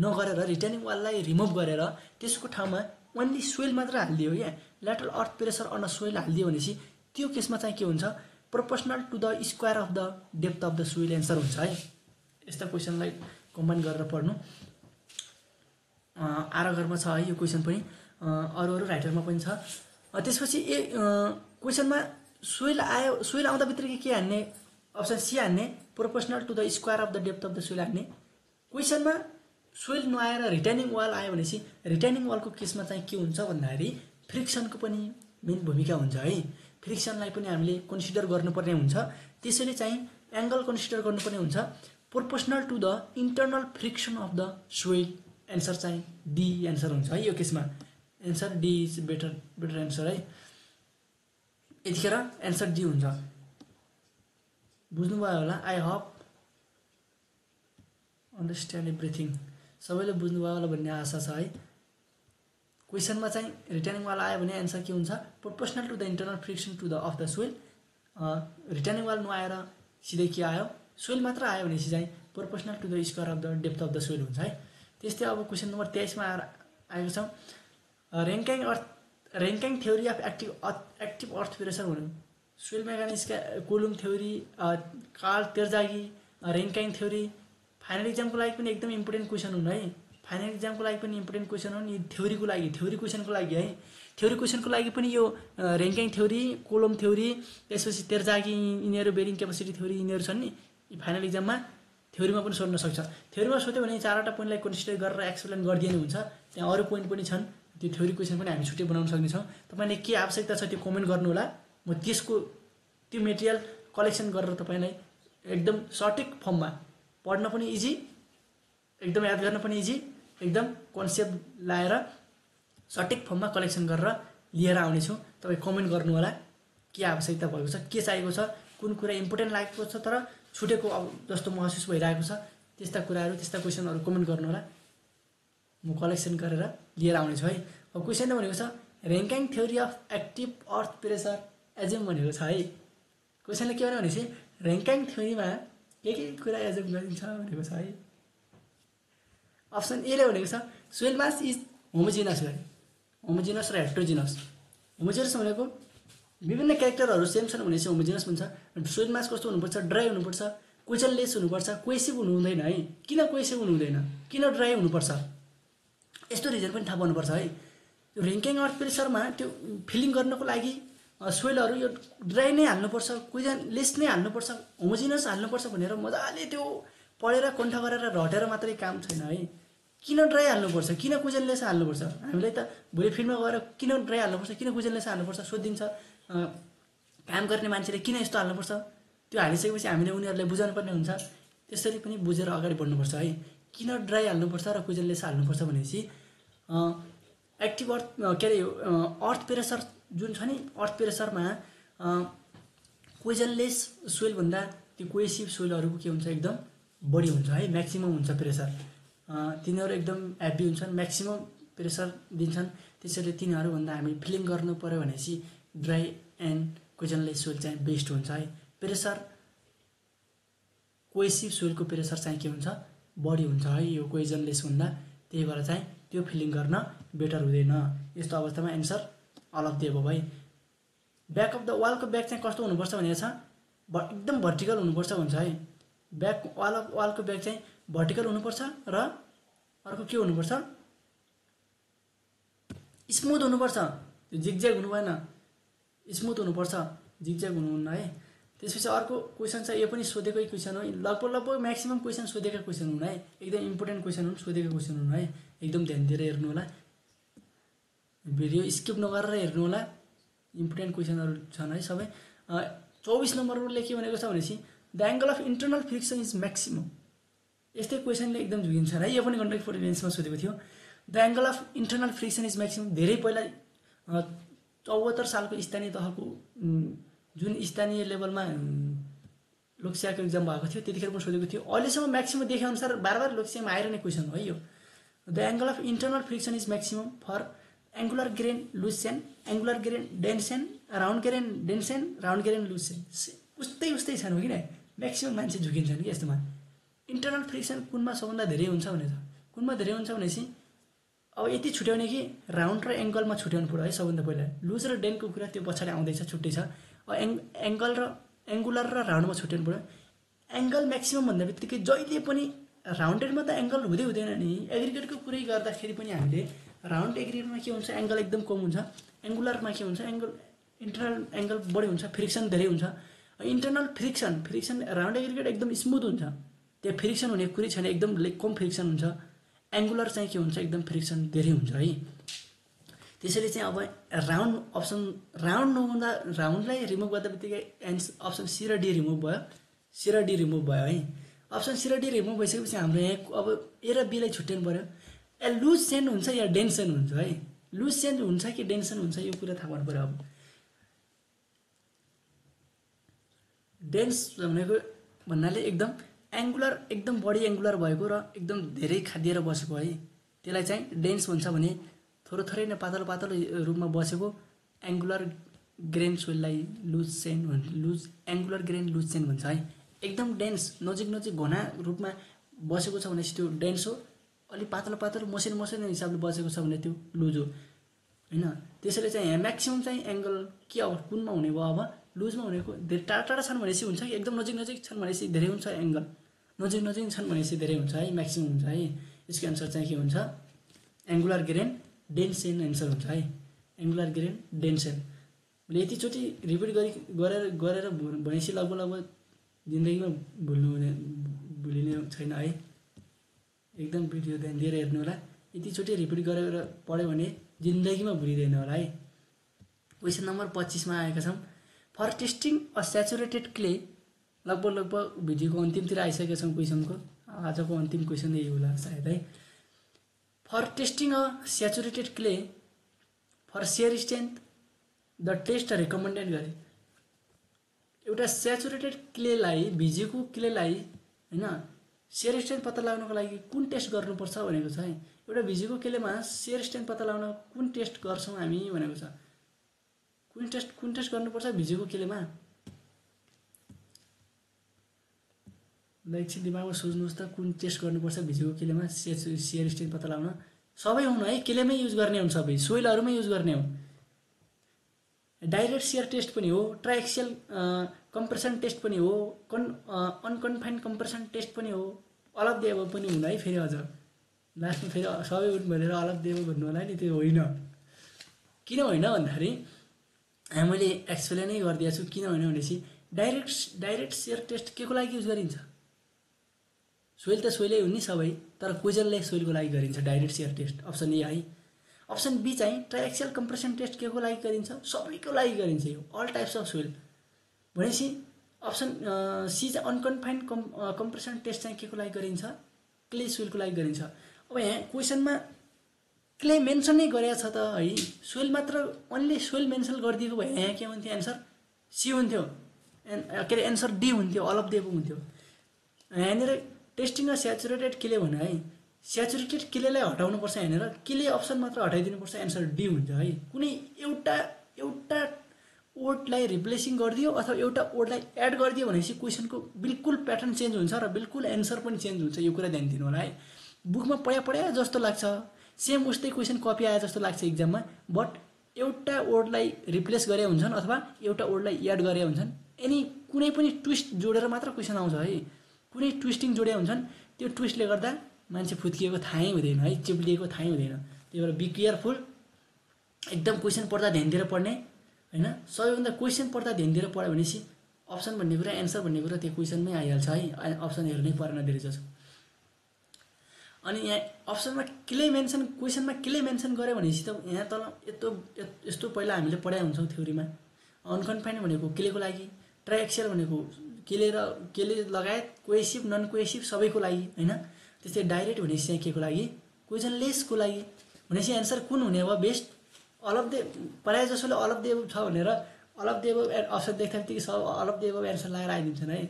नगरेर रिटेनिङ वाललाई रिमुभ गरेर त्यसको ठाउँमा ओन्ली सोइल मात्र हालिदियो क्या, lateral earth pressure on soil हालिदियो भनेपछि त्यो केसमा चाहिँ के हुन्छ, proportional to the square of the depth of the soil answer हुन्छ है। यस्ता क्वेसनलाई कम्बाइन गरेर पढ्नु। आरोहरमा छ है यो क्वेसन पनि, अरू राइटरमा पनि छ। त्यसपछि क्वेसनमा सोइल आयो, सोइल आउँदा बित्तिकै के हान्ने, अप्सन सी हान्ने, proportional to the square of the depth of the soil हान्ने। क्वेसनमा सोइल नआएर रिटेनिङ वाल आयो भनेपछि रिटेनिङ वालको केसमा चाहिँ के हुन्छ भन्दाखेरि फ्रिक्सनको पनि मेन भूमिका हुन्छ है। फ्रिक्सनलाई पनि हामीले कन्सिडर गर्नुपर्ने हुन्छ, त्यसैले चाहिँ एङ्गल कन्सिडर गर्नुपर्ने हुन्छ। Proportional to the internal friction of the soil answer चाहिँ डी एन्सर हुन्छ है यो केसमा। Answer D is better answer है। यतिखेर एन्सर डी हुन्छ। बुझ्नुभयो होला, आई होप अन्डरस्ट्यान्ड एभ्रिथिङ। सबैले बुझ्नुभयो होला भन्ने आशा छ है। क्वेसनमा चाहिँ रिटेनिङ वाल आयो भने एन्सर के हुन्छ, proportional to the internal friction to the of the soil. Retaining wall नआएर सिधै के आयो, सोइल मात्र आयो भनेपछि चाहिँ proportional to the square of the depth of the soil हुन्छ है। त्यस्तै अब क्वेसन नम्बर 23मा आएको छ, Rankine theory of active earth pressure भन्नु। सोइल मेकानिक्सका Coulomb theory, Karl Terzaghi, Rankine theory final इक्जामको लागि पनि एकदम इम्पोर्टेन्ट क्वेसन हुन् है। फाइनल इक्जामको लागि पनि इम्पोर्टेन्ट क्वेसन हुन्। थ्योरीको लागि, थ्योरी क्वेसनको लागि है, थ्योरी क्वेसनको लागि पनि यो ऱ्याङ्किङ थ्योरी, कोलम थ्योरी, त्यसपछि तेर्जागी, यिनीहरू बेरिङ क्यापेसिटी थ्योरी यिनीहरू छन् नि, फाइनल इक्जाममा थ्योरीमा पनि सोध्न सक्छ। थ्योरीमा सोध्यो भने 4वटा पोइन्टलाई कन्सिडर गरेर एक्सप्लेन गरिदिनु हुन्छ। त्यहाँ अरू पोइन्ट पनि छन्, त्यो थ्योरी क्वेसन पनि हामी छुट्टै बनाउन सक्नेछौँ। तपाईँले के आवश्यकता छ त्यो कमेन्ट गर्नु होला। म त्यो मेटेरियल कलेक्सन गरेर तपाईँलाई एकदम सटिक फर्ममा पढ्न पनि इजी, एकदम याद गर्न पनि इजी, एकदम कन्सेप्ट लाएर सटिक फर्ममा कलेक्सन गरेर लिएर आउनेछु। तपाईँ कमेन्ट गर्नु होला के आवश्यकता भएको छ, के चाहिएको छ, कुन कुरा इम्पोर्टेन्ट लागेको छ तर छुटेको अब जस्तो महसुस भइरहेको छ, त्यस्ता कुराहरू, त्यस्ता क्वेसनहरू कमेन्ट गर्नु होला। म कलेक्सन गरेर लिएर आउनेछु है। अब क्वेसन भनेको छ Rankine theory of active earth pressure assume भनेको छ है। क्वेसनले के भन्यो भनेपछि ऱ्याङ्किङ थ्योरीमा के कुरा एज्युम गरिन्छ भनेको छ है। अप्सन एले भनेको छ सोइल मास इज होमोजिनस है, होमोजिनस र हेट्रोजिनस। होमोजिनस भनेको विभिन्न क्यारेक्टरहरू सेम छन् भनेपछि होमोजिनस हुन्छ। सोइल मास कस्तो हुनुपर्छ, ड्राई हुनुपर्छ, क्वेसनलेस हुनुपर्छ, कोहेसिभ हुनु हुँदैन है। किन कोहेसिभ हुनु हुँदैन, किन ड्राई हुनुपर्छ, यस्तो रिजन पनि थाहा पाउनुपर्छ है। त्यो ऱ्याङ्किङ अर्थ प्रेसरमा त्यो फिलिङ गर्नको लागि सोइलहरू यो ड्राई नै हाल्नुपर्छ, क्वेसनलेस नै हाल्नुपर्छ, होमोजिनस हाल्नुपर्छ भनेर मजाले त्यो पढेर कण्ठ गरेर रटेर मात्रै काम छैन है। किन ड्राई हाल्नुपर्छ, किन क्वेसनलेस हाल्नुपर्छ, हामीलाई त भोलि फिल्डमा गएर किन ड्राई हाल्नुपर्छ, किन क्वेसनलेस हाल्नुपर्छ सोधिदिन्छ। काम गर्ने मान्छेले किन यस्तो हाल्नुपर्छ, त्यो हालिसकेपछि हामीले उनीहरूलाई बुझाउनु पर्ने हुन्छ। त्यसरी पनि बुझेर अगाडि बढ्नुपर्छ है। किन ड्राई हाल्नुपर्छ र क्वेसनलेस हाल्नुपर्छ भनेपछि एक्टिभ अर्थ के अरे अर्थ प्रेसर जुन छ नि, अर्थ प्रेसरमा क्वेसनलेस सोइलभन्दा त्यो कोहेसिभ सोइलहरूको के हुन्छ, एकदम बढी हुन्छ है, म्याक्सिमम हुन्छ प्रेसर। तिनीहरू एकदम हेभी हुन्छन्, म्याक्सिमम प्रेसर दिन्छन्। त्यसैले तिनीहरूभन्दा हामी फिलिङ गर्नु पऱ्यो भनेपछि ड्राई एन्ड क्वेसनलेस सोइल चाहिँ बेस्ट हुन्छ है। प्रेसर कोहेसिभ सोइलको प्रेसर चाहिँ के हुन्छ, बढी हुन्छ है यो क्वेसनलेस भन्दा। त्यही भएर चाहिँ त्यो फिलिङ गर्न बेटर हुँदैन। यस्तो अवस्थामा answer all of the above है। ब्याक अफ द वालको ब्याक चाहिँ कस्तो हुनुपर्छ भनेको छ, एकदम भर्टिकल हुनुपर्छ भन्छ है। ब्याक वालको ब्याक चाहिँ भर्टिकल हुनुपर्छ र अर्को के हुनुपर्छ, स्मुथ हुनुपर्छ। त्यो जिगज्याग हुनु भएन, स्मुथ हुनुपर्छ, जिगज्याग हुनुहुन्न है। त्यसपछि अर्को क्वेसन छ, यो पनि सोधेकै क्वेसन हो, लगभग म्याक्सिमम क्वेसन सोधेका क्वेसन हुन् है, एकदम इम्पोर्टेन्ट क्वेसन हुन्, सोधेका क्वेसन हुन् है। एकदम ध्यान दिएर हेर्नु होला, भिडियो स्किप नगरेर हेर्नु होला, इम्पोर्टेन्ट क्वेसनहरू छन् है सबै। 24 नम्बरले के भनेको छ भनेपछि the angle of internal friction is maximum. यस्तै क्वेसनले एकदम झुकिन्छ है, यो पनि कन्ट्याक्ट फर इभेन्ट्समा सोधेको थियो। The angle of internal friction is maximum धेरै पहिला 74 सालको स्थानीय तहको जुन स्थानीय लेभलमा लोकसेवाको इक्जाम भएको थियो त्यतिखेर पनि सोधेको थियो। अहिलेसम्म म्याक्सिमम देखे अनुसार बार लोकसेवामा आइरहने क्वेसन हो है यो। The angle of internal friction is maximum for angular grain loose, angular grain dense, round grain dense, round grain loose. उस्तै छन् हो किन, म्याक्सिमम मान्छे झुकिन्छन् कि यस्तोमा। इन्टरनल फ्रिक्सन कुनमा सबभन्दा धेरै हुन्छ भनेछ। कुनमा धेरै हुन्छ भनेपछि अब यति छुट्याउने कि राउन्ड र एङ्गलमा छुट्याउनु पर्यो है सबभन्दा पहिला। लुज र डेनको कुरा त्यो पछाडि आउँदैछ, छुट्टै छ। अब एङ्गल र एङ्गुलर र राउन्डमा छुट्याउनु पर्यो। एङ्गल म्याक्सिमम भन्दा बित्तिकै जहिले पनि राउन्डेडमा त एङ्गल हुँदैन नि। एग्रिगेटको कुरै गर्दाखेरि पनि हामीले राउन्ड एग्रिगेटमा के हुन्छ, एङ्गल एकदम कम हुन्छ। एङ्गुलरमा के हुन्छ, इन्टरनल एङ्गल बढी हुन्छ, फ्रिक्सन धेरै हुन्छ। इन्टरनल फ्रिक्सन राउन्ड एग्रिगेट एकदम स्मुथ हुन्छ, त्यहाँ फ्रिक्सन हुने कुरै छैन, एकदम कम फ्रिक्सन हुन्छ। एङ्गुलर चाहिँ के हुन्छ, एकदम फ्रिक्सन धेरै हुन्छ है। त्यसैले चाहिँ अब राउन्ड नहुँदा राउन्डलाई रिमुभ गर्दा बित्तिकै अप्सन सी र डी रिमुभ भयो है। अप्सन सी र डी रिमुभ भइसकेपछि हाम्रो यहाँ अब ए र बीलाई छुट्याउनु पऱ्यो। लुज चेन हुन्छ या डेन्सन हुन्छ है। लुज चेन हुन्छ कि डेन्सन हुन्छ यो कुरा थाहा पाउनु पऱ्यो। अब डेन्स भनेको भन्नाले एकदम एङ्गुलर, एकदम बढी एङ्गुलर भएको र एकदम धेरै खादिएर बसेको है, त्यसलाई चाहिँ डेन्स भन्छ भने थोरै नै पातलो रूपमा बसेको एङ्गुलर ग्रेन सोइललाई एङ्गुलर ग्रेन लुज चेन भन्छ है। एकदम डेन्स नजिक घना रूपमा बसेको छ भने त्यो डेन्स हो। अलि पातलो मसिनो हिसाबले बसेको छ भने त्यो लुज हो हैन। त्यसैले चाहिँ यहाँ म्याक्सिमम चाहिँ एङ्गल के अब कुनमा हुने भयो। अब लुजमा भनेको धेरै टाढा छन् भनेपछि हुन्छ कि एकदम नजिक छन् भनेपछि धेरै हुन्छ एङ्गल, नजिक छन् भनेपछि धेरै हुन्छ है, म्याक्सिमम हुन्छ है। यसको एन्सर चाहिँ के हुन्छ, एङ्गुलर ग्रेन डेन्सन एन्सर हुन्छ है। एङ्गुलर ग्रेन डेन्सन मैले यतिचोटि रिपिट गरेर भनेपछि लगभग जिन्दगीमा भुलिने छैन है। एकदम भिडियो ध्यान दिएर हेर्नु होला। यतिचोटि रिपिट गरेर पढ्यो भने जिन्दगीमा भुलिँदैन होला है। क्वेसन नम्बर 25 मा आएका छौँ। For testing a saturated clay, लगभग भिडियोको अन्तिमतिर आइसकेका छौँ क्वेसनको। आजको अन्तिम क्वेसन यही होला सायद है। For testing a saturated clay for shear strength the test recommended गरे। एउटा स्याचुरेटेड क्लेलाई, भिजेको क्लेलाई हैन, सेयर स्ट्रेन्थ पत्ता लगाउनको लागि कुन टेस्ट गर्नुपर्छ भनेको छ है। एउटा भिजेको क्लेमा सेयर स्ट्रेन्थ पत्ता लगाउन कुन टेस्ट गर्छौँ हामी भनेको छ। कुन टेस्ट गर्नुपर्छ भिजेको क्लेमा, एकछिन दिमागमा सोच्नुहोस् त। कुन टेस्ट गर्नुपर्छ भिजेको क्लेमा सेयर स्ट्रेन्थ पत्ता लगाउन। सबै हुनु है, क्लेमै युज गर्ने हुन्, सबै सोइलहरूमै युज गर्ने हो। डाइरेक्ट सेयर टेस्ट पनि हो, ट्राइएक्सियल कम्प्रेसन टेस्ट पनि हो, अनकन्फाइन्ड कम्प्रेसन टेस्ट पनि हो, अल अफ द एबभ पनि हुँदा है। फेरि अझ लास्टमा फेरि सबै उठ भनेर अल अफ द एबभ भन्नु होला नि, त्यो होइन। किन होइन भन्दाखेरि मैले एक्सप्लेनै गरिदिएको छु किन होइन भनेपछि डाइरेक्ट सेयर टेस्ट के को लागि युज गरिन्छ। सोइल त सोइलै हुन् नि सबै, तर कोइजनले सोइलको लागि गरिन्छ direct shear test, option A है। अप्सन बी चाहिँ ट्राइएक्सियल कम्प्रेसन टेस्ट के को लागि गरिन्छ, सबैको लागि गरिन्छ यो, अल टाइप्स अफ सोइल। भनेपछि अप्सन सी चाहिँ अनकन्फाइन्ड कम्प्रेसन टेस्ट चाहिँ के को लागि गरिन्छ, क्ले सोइलको लागि गरिन्छ। अब यहाँ क्वेसनमा क्ले मेन्सन नै गरेको छ त है, सोइल मात्र ओन्ली सोइल मेन्सन गरिदिएको भए यहाँ के हुन्थ्यो, एन्सर सी हुन्थ्यो, के अरे एन्सर डी हुन्थ्यो, अल अफ द एबभ हुन्थ्यो। यहाँनिर टेस्टिङ अ स्याचुरेटेड क्ले भन्यो है, स्याचुरेटेड क्लेलाई हटाउनुपर्छ यहाँनिर, क्ले अप्सन मात्र हटाइदिनुपर्छ, एन्सर डी हुन्छ है। कुनै एउटा वर्डलाई रिप्लेसिङ गरिदियो अथवा एउटा वर्डलाई एड गरिदियो भनेपछि क्वेसनको बिल्कुल प्याटर्न चेन्ज हुन्छ र बिल्कुल एन्सर पनि चेन्ज हुन्छ। यो कुरा ध्यान दिनु होला है। बुकमा पढ्या जस्तो लाग्छ, सेम उस्तै क्वेसन कपी आए जस्तो लाग्छ एक्जाममा, बट एउटा वर्डलाई रिप्लेस गरे हुन्छन् अथवा एउटा वर्डलाई एड गरे हुन्छन्। कुनै पनि ट्विस्ट जोडेर मात्र क्वेसन आउँछ है। कुनै ट्विस्टिङ जोडे हुन्छन्, त्यो ट्विस्टले गर्दा मान्छे फुत्किएको थाहै हुँदैन है, चिप्लिएको थाहै हुँदैन। त्यही भएर बी केयरफुल, एकदम क्वेसन पढ्दा ध्यान दिएर पढ्ने हैन। सबैभन्दा क्वेसन पढ्दा ध्यान दिएर पढ्यो भनेपछि अप्सन भन्ने कुरा, एन्सर भन्ने कुरा त्यो क्वेसनमै आइहाल्छ है। अप्सन हेर्नै परेन धेरै जसो। अनि यहाँ अप्सनमा क्वेसनमा क्ले मेन्सन गऱ्यो भनेपछि त यहाँ तल यस्तो पहिला हामीले पढाइ हुन्छौँ थ्योरीमा। अनकन्फाइन्ड भनेको क्लेको लागि, ट्राइएक्सियल भनेको क्ले लगायत कोहेसिभ नन कोहेसिभ सबैको लागि हैन। त्यस्तै डाइरेक्ट भनेपछि चाहिँ के को लागि, क्वेसनलेसको लागि। भनेपछि एन्सर कुन हुने अब बेस्ट, अल अफ द, प्रायः जसोले अल अफ द एबभ छ भनेर all of the above option देख्दा बित्तिकै सब all of the above answer लगाएर आइदिन्छन् है।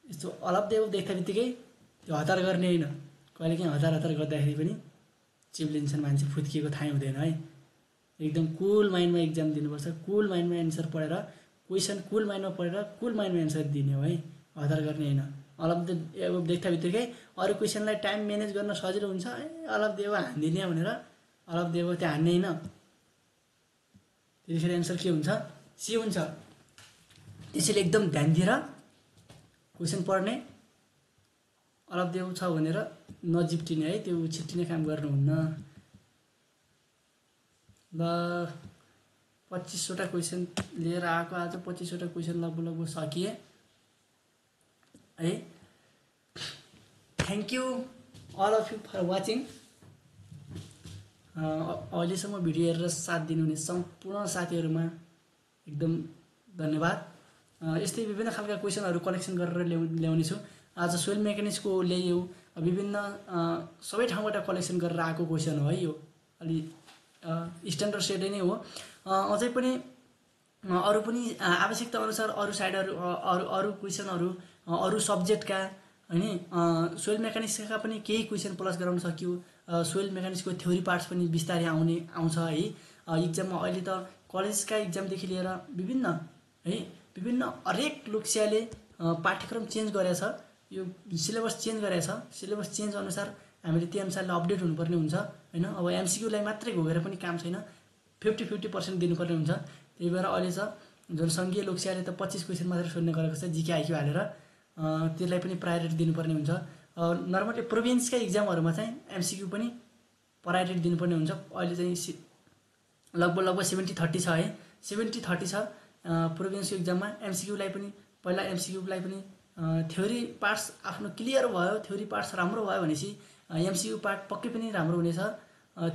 यस्तो अल अफ द एबभ देख्दा बित्तिकै त्यो हतार गर्ने होइन, कहिलेकाहीँ हतार गर्दाखेरि पनि चिप्लिन्छन्, मान्छे फुत्किएको थाहै हुँदैन है। एकदम कुल माइन्डमा इक्जाम दिनुपर्छ, कुल माइन्डमा एन्सर पढेर, क्वेसन कुल माइन्डमा पढेर कुल माइन्डमा एन्सर दिने हो है, हतार गर्ने होइन। अल अफ द एबभ देख्दा बित्तिकै अरू क्वेसनलाई टाइम म्यानेज गर्न सजिलो हुन्छ अल अफ द एबभ हान्दिने भनेर अल अफ द एबभ त्यहाँ हान्ने होइन त्यतिखेर एन्सर के हुन्छ सी हुन्छ त्यसैले एकदम ध्यान दिएर क्वेसन पढ्ने अल अफ द एबभ छ भनेर नजिप्टिने है त्यो छिट्टिने काम गर्नुहुन्न ल 25 वटा क्वेसन लिएर आएको आज 25 वटा क्वेसन लगभग सकिए है thank you all of you for watching अहिलेसम्म भिडियो हेरेर साथ दिनुहुने सम्पूर्ण साथीहरूमा एकदम धन्यवाद यस्तै विभिन्न खालका क्वेसनहरू कलेक्सन गरेर ल्याउने छु आज सोइल मेकानिक्सको ल्याइयो विभिन्न सबै ठाउँबाट कलेक्सन गरेर आएको क्वेसन हो है यो अलि स्ट्यान्डर्ड सेटै नै हो अझै पनि अरू पनि आवश्यकता अनुसार अरू साइडहरू अरू क्वेसनहरू अरू सब्जेक्टका हैन सोइल मेकानिक्सका पनि केही क्वेसन प्लस गराउन सकियो सोइल मेकानिक्सको थ्योरी पार्ट्स पनि बिस्तारै आउँछ है इक्जाममा अहिले त कलेजका इक्जामदेखि लिएर विभिन्न हरेक लोकसेवाले पाठ्यक्रम चेन्ज गरेछ यो सिलेबस चेन्ज गरेछ सिलेबस चेन्ज अनुसार हामीले त्यो अनुसारले अपडेट हुनुपर्ने हुन्छ हैन अब एमसीक्यूलाई मात्रै घोगेर पनि काम छैन 50% दिनुपर्ने हुन्छ त्यही भएर अहिले छ जनसङ्घीय लोकसेवाले त 25 क्वेसन मात्र सोध्ने गरेको छ जीके आइक्यू हालेर त्यसलाई पनि प्रायोरिटी दिनुपर्ने हुन्छ नर्मली प्रोभिन्सका इक्जामहरुमा चाहिँ एमसीक्यू पनि प्रायोरिटी दिनुपर्ने हुन्छ अहिले चाहिँ लगभग 70-30 छ है 70-30 छ प्रोभिन्सको इक्जाममा एमसीक्यूलाई पनि पहिला एमसीक्यूलाई पनि थ्योरी पार्ट्स आफ्नो क्लियर भयो थ्योरी पार्ट्स राम्रो भयो भनेपछि एमसीक्यू पार्ट पक्कै पनि राम्रो हुनेछ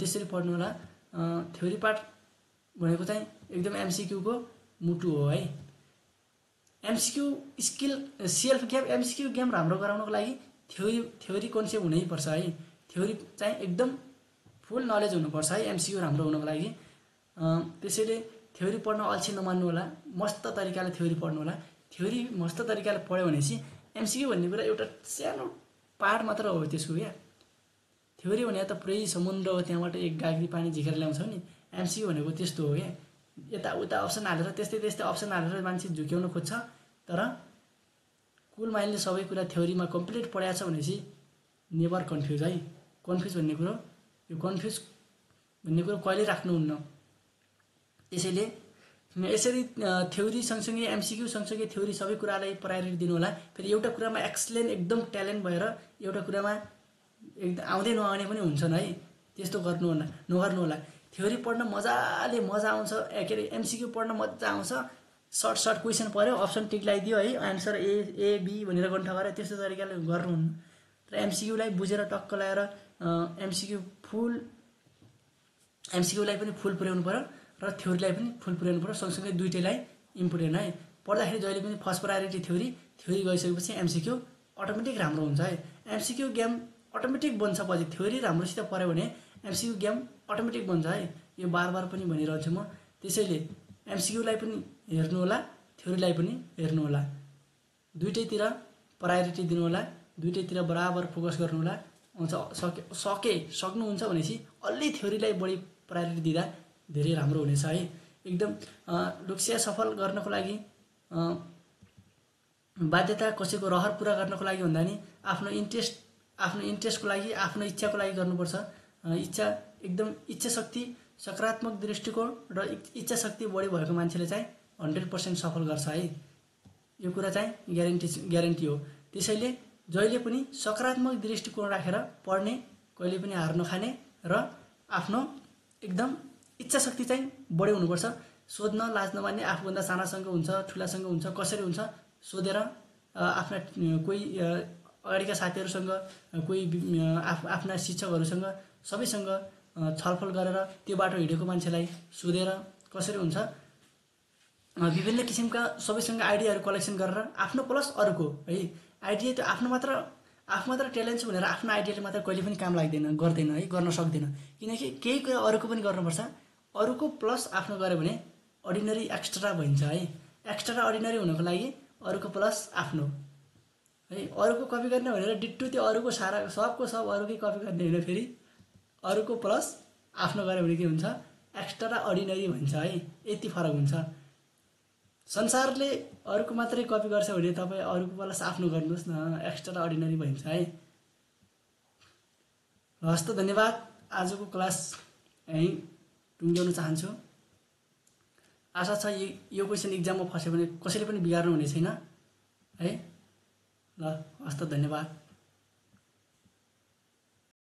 त्यसरी पढ्नु होला थ्योरी पार्ट भनेको चाहिँ एकदम एमसीक्यू को मुटु हो है MCQ skill self game MCQ game राम्रो गराउनको लागि थ्योरी कन्सेप्ट हुनै पर्छ है थ्योरी चाहिँ एकदम फुल नलेज हुनुपर्छ है एमसीक्यू राम्रो हुनको लागि त्यसैले थ्योरी पढ्न अल्छी नमान्नु होला मस्त तरिकाले थ्योरी पढ्नु होला थ्योरी मस्त तरिकाले पढ्यो भनेपछि एमसीक्यू भन्ने कुरा एउटा सानो पार्ट मात्र हो त्यसको क्या थ्योरी भने त पुरै समुद्र हो त्यहाँबाट एक गाग्री पानी झिकेर ल्याउँछ नि एमसीक्यू भनेको त्यस्तो हो क्या यता उता अप्सन हालेर त्यस्तै अप्सन हालेर मान्छे झुक्याउन खोज्छ तर कुल माइन्डले सबै कुरा थ्योरीमा कम्प्लिट पढाएको छ भनेपछि नेभर कन्फ्युज है कन्फ्युज भन्ने कुरो यो कन्फ्युज भन्ने कुरो कहिले राख्नुहुन्न त्यसैले यसरी थ्योरी सँगसँगै एमसीक्यू सँगसँगै थ्योरी सबै कुरालाई प्रायोरिटी दिनु होला फेरि एउटा कुरामा एक्सलेन्ट एकदम ट्यालेन्ट भएर एउटा कुरामा एकदम आउँदै नआउने पनि हुन्छन् है त्यस्तो नगर्नु होला थ्योरी पढ्न मजाले मजा आउँछ के अरे एमसीक्यू पढ्न मजा आउँछ सर्ट क्वेसन पढ्यो अप्सन टिक लगाइदियो है आन्सर ए बी भनेर गन्ठा गरेर त्यस्तो तरिकाले गर्नुहुन्न र एमसीक्यूलाई बुझेर टक्क लगाएर एमसीक्यूलाई पनि फुल पुर्याउनु पर्यो र थ्योरीलाई पनि फुल पुर्याउनु पर्यो सँगसँगै दुईटैलाई इम्पोर्टेन्ट है पढ्दाखेरि जहिले पनि फर्स्ट प्रायोरिटी थ्योरी गइसकेपछि एमसीक्यू अटोमेटिक राम्रो हुन्छ है एमसीक्यू गेम अटोमेटिक बन्छ पछि थ्योरी राम्रोसित पढ्यो भने एमसीक्यू गेम अटोमेटिक बन्छ है यो बार पनि भनिरहन्छु म त्यसैले एमसीक्यूलाई पनि हेर्नु होला थ्योरीलाई पनि हेर्नु होला दुईटैतिर प्रायोरिटी दिनु होला दुईटैतिर बराबर फोकस गर्नु होला सक्नुहुन्छ भनेपछि अलि थ्योरीलाई बढी प्रायोरिटी दिँदा धेरै राम्रो हुनेछ है एकदम लोकसेवा सफल गर्नको लागि बाध्यता कसैको रहर पूरा गर्नको लागि भन्दा नि आफ्नो इन्ट्रेस्टको लागि आफ्नो इच्छाको लागि गर्नुपर्छ एकदम इच्छा शक्ति सकारात्मक दृष्टिकोण र इच्छा शक्ति बढी भएको मान्छेले चाहिँ 100% सफल गर्छ है यो कुरा चाहिँ ग्यारेन्टी हो त्यसैले जहिले पनि सकारात्मक दृष्टिकोण राखेर पढ्ने कहिले पनि हार नखाने र आफ्नो एकदम इच्छा शक्ति चाहिँ बढी हुनुपर्छ सोध्न लाज नमान्ने आफूभन्दा सानासँग हुन्छ ठुलासँग हुन्छ कसरी हुन्छ सोधेर आफ्ना कोही अगाडिका साथीहरूसँग कोही आफ्ना शिक्षकहरूसँग सबैसँग छलफल गरेर त्यो बाटो हिँडेको मान्छेलाई सोधेर कसरी हुन्छ विभिन्न किसिमका सबैसँग आइडियाहरू कलेक्सन गरेर आफ्नो प्लस अरूको है आइडिया त आफू मात्र ट्यालेन्ट छ भनेर आफ्नो आइडियाले मात्र कहिले पनि काम गर्दैन है गर्न सक्दैन किनकि केही कुरा अरूको पनि गर्नुपर्छ अरूको प्लस आफ्नो गऱ्यो भने अर्डिनरी एक्स्ट्रा भइन्छ है एक्स्ट्रा अर्डिनरी हुनको लागि अरूको प्लस आफ्नो है अरूको कपी गर्ने भनेर डिट्टु त्यो अरूको सारा सबको सब अरूकै कपी गर्ने होइन फेरि अरूको प्लस आफ्नो गऱ्यो भने के हुन्छ एक्स्ट्रा अर्डिनरी भन्छ है यति फरक हुन्छ संसारले अरूको मात्रै कपी गर्छ भने तपाईँ अरूको प्लस आफ्नो गर्नुहोस् न, एक्स्ट्रा अर्डिनरी भइन्छ है। हस् त धन्यवाद। आजको क्लास यहीँ टुङ्ग्याउन चाहन्छु। आशा छ यो क्वेसन इक्जाममा फस्यो भने कसैले पनि बिगार्नु हुने छैन है। ल हस् त धन्यवाद।